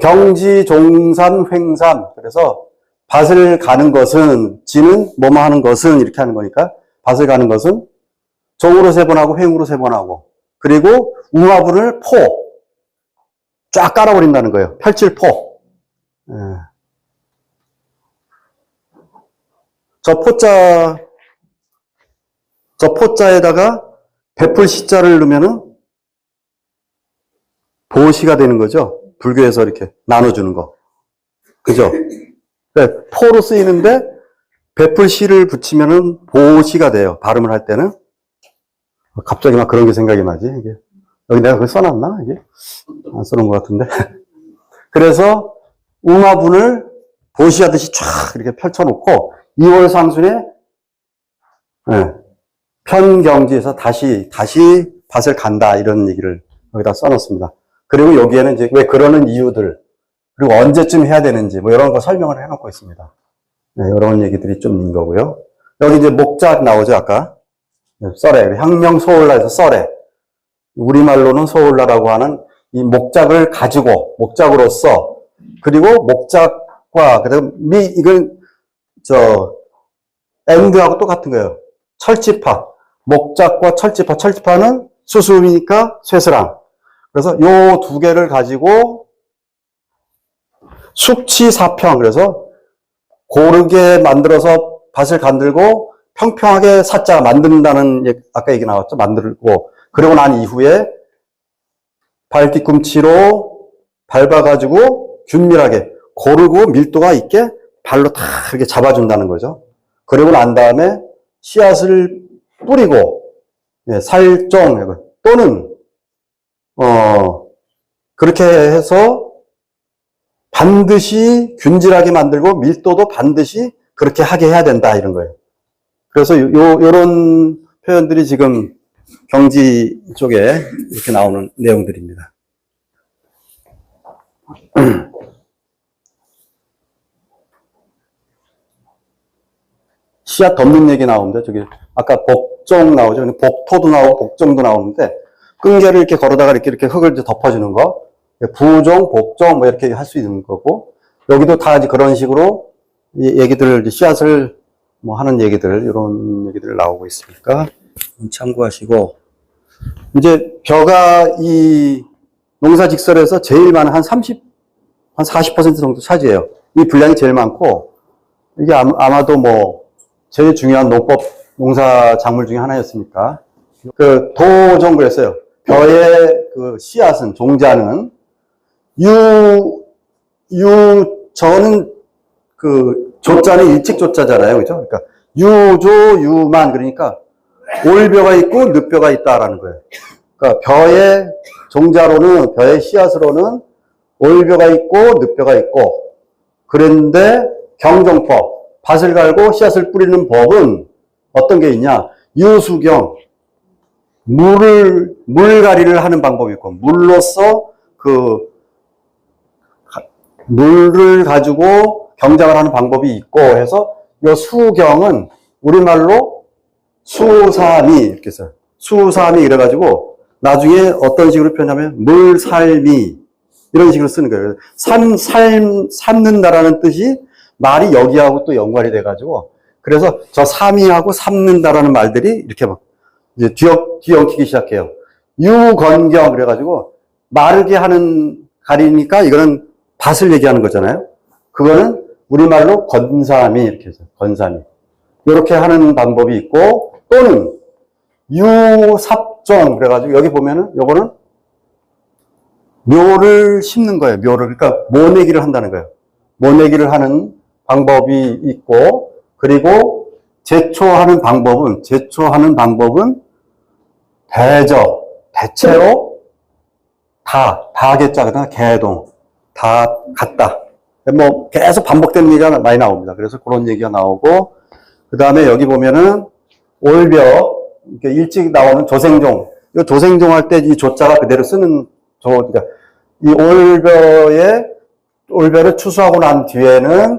경지, 종산, 횡산. 그래서 밭을 가는 것은, 지는 뭐뭐 하는 것은 이렇게 하는 거니까, 밭을 가는 것은 종으로 세 번 하고 횡으로 세 번 하고, 그리고 웅화분을 쫙 깔아버린다는 거예요. 펼칠포. 저 포자에다가 베풀 시자를 넣으면은 보시가 되는 거죠. 불교에서 이렇게 나눠주는 거. 그죠? 포로 쓰이는데 베풀 시를 붙이면은 보시가 돼요. 발음을 할 때는. 갑자기 막 그런 게 생각이 나지. 이게. 여기 내가 그걸 써놨나? 이게? 안 써놓은 것 같은데. 그래서 웅화분을 보시하듯이 쫙 이렇게 펼쳐놓고 2월 상순에 편경지에서 다시 밭을 간다 이런 얘기를 여기다 써놓습니다. 그리고 여기에는 이제 왜 그러는 이유들, 그리고 언제쯤 해야 되는지 뭐 이런 거 설명을 해놓고 있습니다. 이런 얘기들이 좀 있는 거고요. 여기 이제 목작 나오죠, 아까. 썰에, 혁명 소홀라에서 썰에. 우리말로는 소홀라라고 하는 이 목작을 가지고, 목작으로서, 그리고 목작과, 그다음 이건, 엔드하고 똑같은 거예요. 철집화. 목작과 철집화는 수수이니까 쇠스랑. 그래서 요 두 개를 가지고 숙치사평. 그래서 고르게 만들어서 밭을 간들고 평평하게 사자 만든다는 아까 얘기 나왔죠. 만들고 그러고 난 이후에 발 뒤꿈치로 밟아가지고 균밀하게 고르고 밀도가 있게 발로 다 이렇게 잡아준다는 거죠. 그러고 난 다음에 씨앗을 뿌리고 살종 또는 그렇게 해서 반드시 균질하게 만들고 밀도도 반드시 그렇게 하게 해야 된다 이런 거예요. 그래서 요런 표현들이 지금 경지 쪽에 이렇게 나오는 내용들입니다. 씨앗 덮는 얘기 나오는데 저기 아까 복종 나오죠. 복토도 나오고 복종도 나오는데 끈개를 이렇게 걸어다가 이렇게 흙을 덮어주는 거, 부종, 복종 뭐 이렇게 할 수 있는 거고, 여기도 다 이제 그런 식으로 얘기들을, 씨앗을 뭐 하는 얘기들, 이런 얘기들 나오고 있으니까 참고하시고, 이제 벼가 이 농사 직설에서 제일 많은 한 40% 정도 차지해요. 이 분량이 제일 많고, 이게 아마도 뭐 제일 중요한 농사 작물 중에 하나였으니까. 그 도종 그랬어요. 벼의 그 씨앗은, 종자는 저는 그 조자는 일찍 조자잖아요. 그죠? 그러니까 유만, 그러니까 올벼가 있고 늦벼가 있다라는 거예요. 그러니까 벼의 종자로는, 벼의 씨앗으로는 올벼가 있고 늦벼가 있고, 그런데 경종법, 밭을 갈고 씨앗을 뿌리는 법은 어떤 게 있냐? 유수경, 물갈이를 하는 방법이 있고, 물로서 물을 가지고 경작을 하는 방법이 있고 해서, 이 수경은 우리말로 수삼이 이렇게 써요. 수삼이 이래가지고 나중에 어떤 식으로 표현하면 물살미 이런 식으로 쓰는 거예요. 삶는다라는 뜻이 말이 여기하고 또 연관이 돼가지고, 그래서 저 삼이하고 삶는다라는 말들이 이렇게 막 이제 뒤엉키기 시작해요. 유건경 그래가지고 마르게 하는 가리니까 이거는 밭을 얘기하는 거잖아요. 그거는 우리말로 건삼이 이렇게 해서 건삼이 이렇게 하는 방법이 있고, 또는 유삽종 그래가지고 여기 보면은 요거는 묘를 심는 거예요. 묘를, 그러니까 모내기를 한다는 거예요. 모내기를 하는 방법이 있고, 그리고 제초하는 방법은 대체로 다개자거나 개동 다 같다. 뭐 계속 반복되는 얘기가 많이 나옵니다. 그래서 그런 얘기가 나오고, 그 다음에 여기 보면은 올벼, 이렇게 일찍 나오는 조생종, 이 조생종 할 때 이 조자가 그대로 쓰는 그러니까 이 올벼를 추수하고 난 뒤에는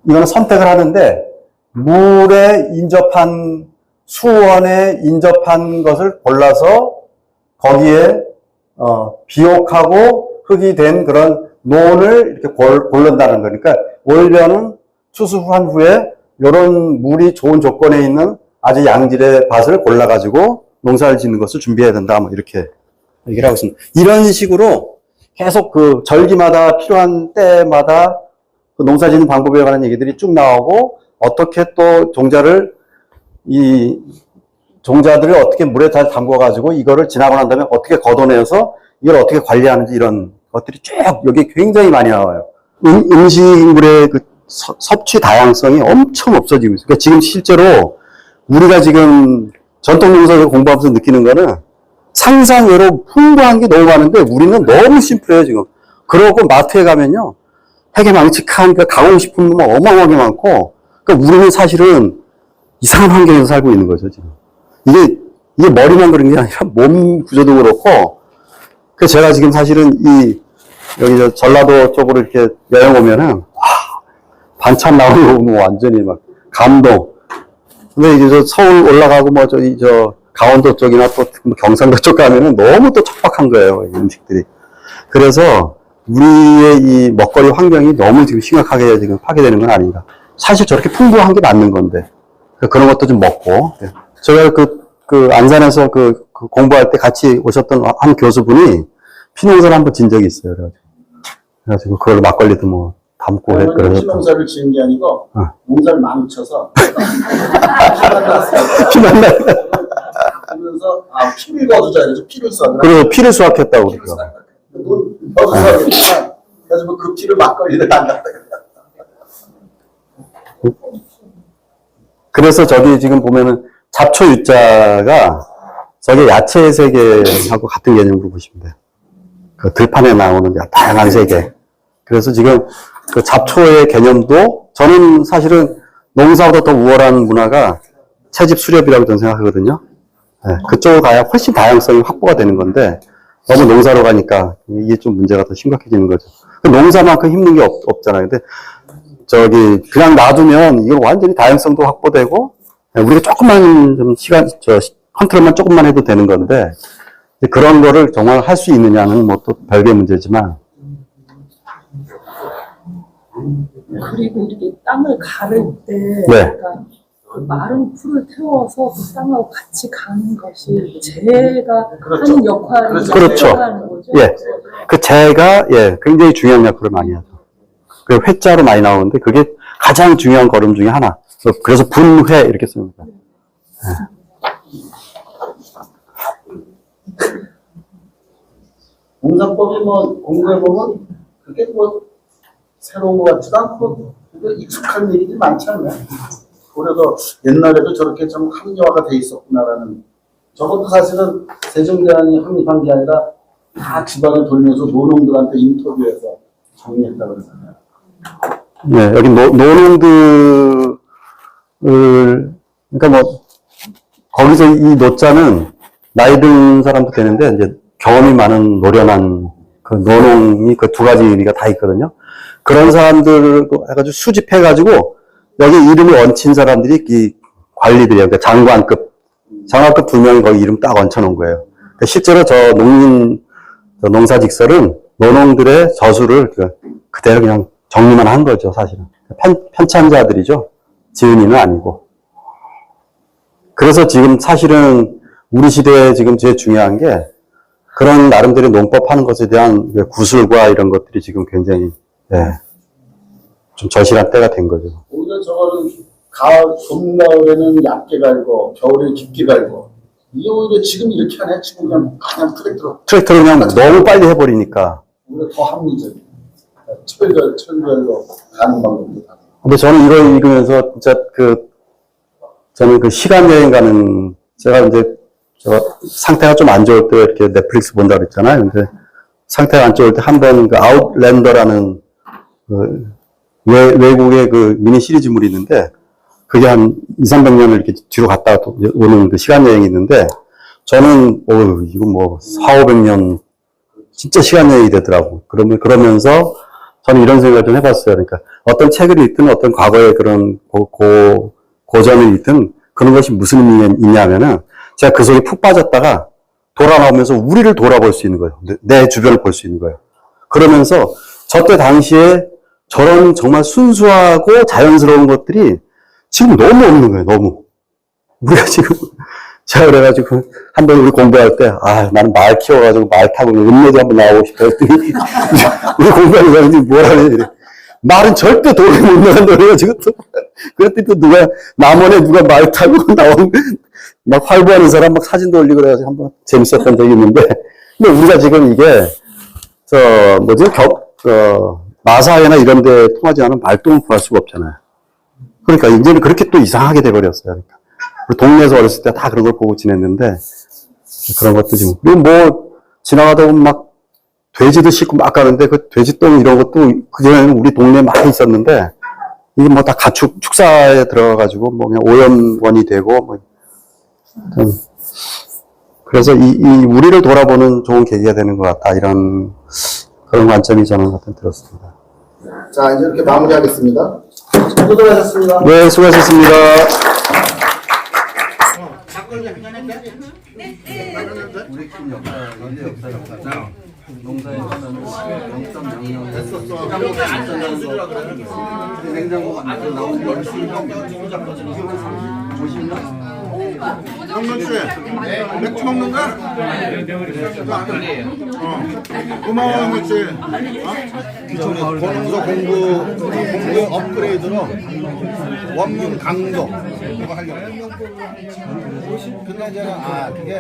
이거는 선택을 하는데, 물에 인접한, 수원에 인접한 것을 골라서 거기에 비옥하고 흙이 된 그런 논을 이렇게 고른다는 거니까, 올벼는 추수한 후에 이런 물이 좋은 조건에 있는 아주 양질의 밭을 골라가지고 농사를 짓는 것을 준비해야 된다. 뭐 이렇게 얘기를 하고 있습니다. 이런 식으로 계속 그 절기마다 필요한 때마다 그 농사 짓는 방법에 관한 얘기들이 쭉 나오고, 어떻게 또 종자들을 어떻게 물에 잘 담궈가지고 이거를 지나고 난 다음에 어떻게 걷어내서 이걸 어떻게 관리하는지, 이런 것들이 쭉 여기 굉장히 많이 나와요. 음식물의 그 섭취 다양성이 엄청 없어지고 있어요. 그러니까 지금 실제로 우리가 지금 전통농사를 공부하면서 느끼는 거는 상상외로 풍부한 게 너무 많은데 우리는 너무 심플해요, 지금. 그러고 마트에 가면요, 해계망측한 그 가공식품도 어마어마하게 많고, 그러니까 우리는 사실은 이상한 환경에서 살고 있는 거죠, 지금. 이게 머리만 그런 게 아니라 몸 구조도 그렇고, 그 제가 지금 사실은 여기 전라도 쪽으로 이렇게 여행 오면은, 와, 반찬 나오는 거 보면 완전히 막 감동. 근데 이제 서울 올라가고 강원도 쪽이나 또 경상도 쪽 가면은 너무 또 척박한 거예요, 이 음식들이. 그래서 우리의 이 먹거리 환경이 너무 지금 심각하게 지금 파괴되는 건 아닌가. 사실 저렇게 풍부한 게 맞는 건데, 그런 것도 좀 먹고. 제가 안산에서 공부할 때 같이 오셨던 한 교수분이 피농사를 한번 진 적이 있어요. 그래가지고 그걸 막걸리도 뭐 담고 그래서. 피농사를 지은 게 아니고, 농사를 망쳐서. 피만 나. 그러면서, 피를 거두자. 그래서 피를 수확을. 그래서 피를 수확했다고 그러더라고요. 벼도 수확했지만, 그래서 그 피를 막걸리를 안 갖다. 그래서 저기 지금 보면은 잡초 유자가 저게 야채의 세계하고 같은 개념으로 보시면 돼요. 그 들판에 나오는 다양한 세계. 그래서 지금 그 잡초의 개념도, 저는 사실은 농사보다 더 우월한 문화가 채집 수렵이라고 저는 생각하거든요. 네, 그쪽으로 가야 훨씬 다양성이 확보가 되는 건데, 너무 농사로 가니까 이게 좀 문제가 더 심각해지는 거죠. 농사만큼 힘든 게 없잖아요. 근데 그냥 놔두면 이건 완전히 다양성도 확보되고, 우리가 조금만 좀 컨트롤만 조금만 해도 되는 건데, 그런 거를 정말 할 수 있느냐는 뭐 또 별개의 문제지만, 그리고 이렇게 땅을 가를 때 네. 그러니까 그 마른 풀을 태워서 그 땅하고 같이 가는 것이 재가 그렇죠. 하는 역할을 그렇죠. 하는 거죠. 예. 그 재가, 예, 굉장히 중요한 역할을 많이 하죠. 그 회자로 많이 나오는데 그게 가장 중요한 걸음 중에 하나. 그래서 분회 이렇게 씁니다. 공사법이 뭐 공부해보면 그게 뭐 새로운 것 같지도 않고 익숙한 얘기들이 많지 않나요? 그래도 옛날에도 저렇게 좀 합리화가 돼 있었구나라는, 저것도 사실은 세종대왕이 확립한 게 아니라 다 집안을 돌면서 노농들한테 인터뷰해서 정리했다고 그러잖아요. 네, 여기 노농들을, 그러니까 뭐, 거기서 이 노자는 나이 든 사람도 되는데, 이제 경험이 많은 노련한 그 노농이 그 두 가지 의미가 다 있거든요. 그런 사람들 해가지고 수집해가지고, 여기 이름을 얹힌 사람들이 이 관리들이에요. 그러니까 장관급 2명이 거기 이름 딱 얹혀놓은 거예요. 그러니까 실제로 저 농사직설은 노농들의 저수를 그대로 그냥 정리만 한 거죠, 사실은. 편찬자들이죠. 지은이는 아니고. 그래서 지금 사실은 우리 시대에 지금 제일 중요한 게 그런 나름대로 농법 하는 것에 대한 구술과 이런 것들이 지금 굉장히, 좀 절실한 때가 된 거죠. 오히려 저거는 봄, 가을에는 얇게 갈고 겨울에 깊게 갈고, 이게 오히려 지금 이렇게 하네. 지금 그냥 트랙터로 그냥 너무 빨리 해버리니까. 오히려 더 합리적이에요. 철별로 가는 방법도 다. 근데 저는 이걸 읽으면서 진짜 저는 그 시간 여행 가는, 제가 이제 상태가 좀 안 좋을 때 이렇게 넷플릭스 본다고 그랬잖아요. 근데 상태가 안 좋을 때 한 번 그 아웃랜더라는 외국의 그 미니 시리즈물이 있는데, 그게 한 200~300년을 이렇게 뒤로 갔다 오는 그 시간 여행이 있는데, 저는, 이거 뭐, 400~500년, 진짜 시간 여행이 되더라고. 그러면서, 저는 이런 생각을 좀 해봤어요. 그러니까, 어떤 책을 읽든, 어떤 과거의 그런 고전을 읽든, 그런 것이 무슨 의미가 있냐면은, 제가 그 속에 푹 빠졌다가, 돌아나오면서 우리를 돌아볼 수 있는 거예요. 내 주변을 볼 수 있는 거예요. 그러면서, 저때 당시에 저런 정말 순수하고 자연스러운 것들이 지금 너무 없는 거예요, 너무. 우리가 지금, 제가 그래가지고, 한번 우리 공부할 때, 나는 말 키워가지고 말 타고 읍내도 한번 나오고 싶다 했더니, 우리 공부하는 사람들이 뭐라 그래. 말은 절대 도저히 못 나간다 그래가지고 또, 그랬더니 또 남원에 누가 말 타고 막 활보하는 사람 막 사진도 올리고 그래가지고 한번 재밌었던 적이 있는데, 근데 우리가 지금 이게, 마사회나 이런 데 통하지 않은 말동을 구할 수가 없잖아요. 그러니까 이제는 그렇게 또 이상하게 돼버렸어요. 그러니까. 우리 동네에서 어렸을 때 다 그런 걸 보고 지냈는데, 그런 것도 지금. 그리고 뭐, 지나가다 보면 막, 돼지도 싣고 막 가는데, 그 돼지똥 이런 것도 그전에는 우리 동네에 많이 있었는데, 이게 뭐 다 가축, 축사에 들어가가지고, 뭐 그냥 오염원이 되고, 뭐. 그래서 이 우리를 돌아보는 좋은 계기가 되는 것 같다. 이런, 그런 관점이 저는 하여튼 들었습니다. 자, 이제 이렇게 마무리하겠습니다. 수고하셨습니다. 네, 수고하셨습니다. 우리 팀 역사, 농사에서는 0.00 냉장고가 안 나오는 걸 50년? 영건씨, 맥주 먹는 거야? 고마워, 영건씨. 고농서 공부 업그레이드로 원문 강도 이거 하려고. 그나저나, 그게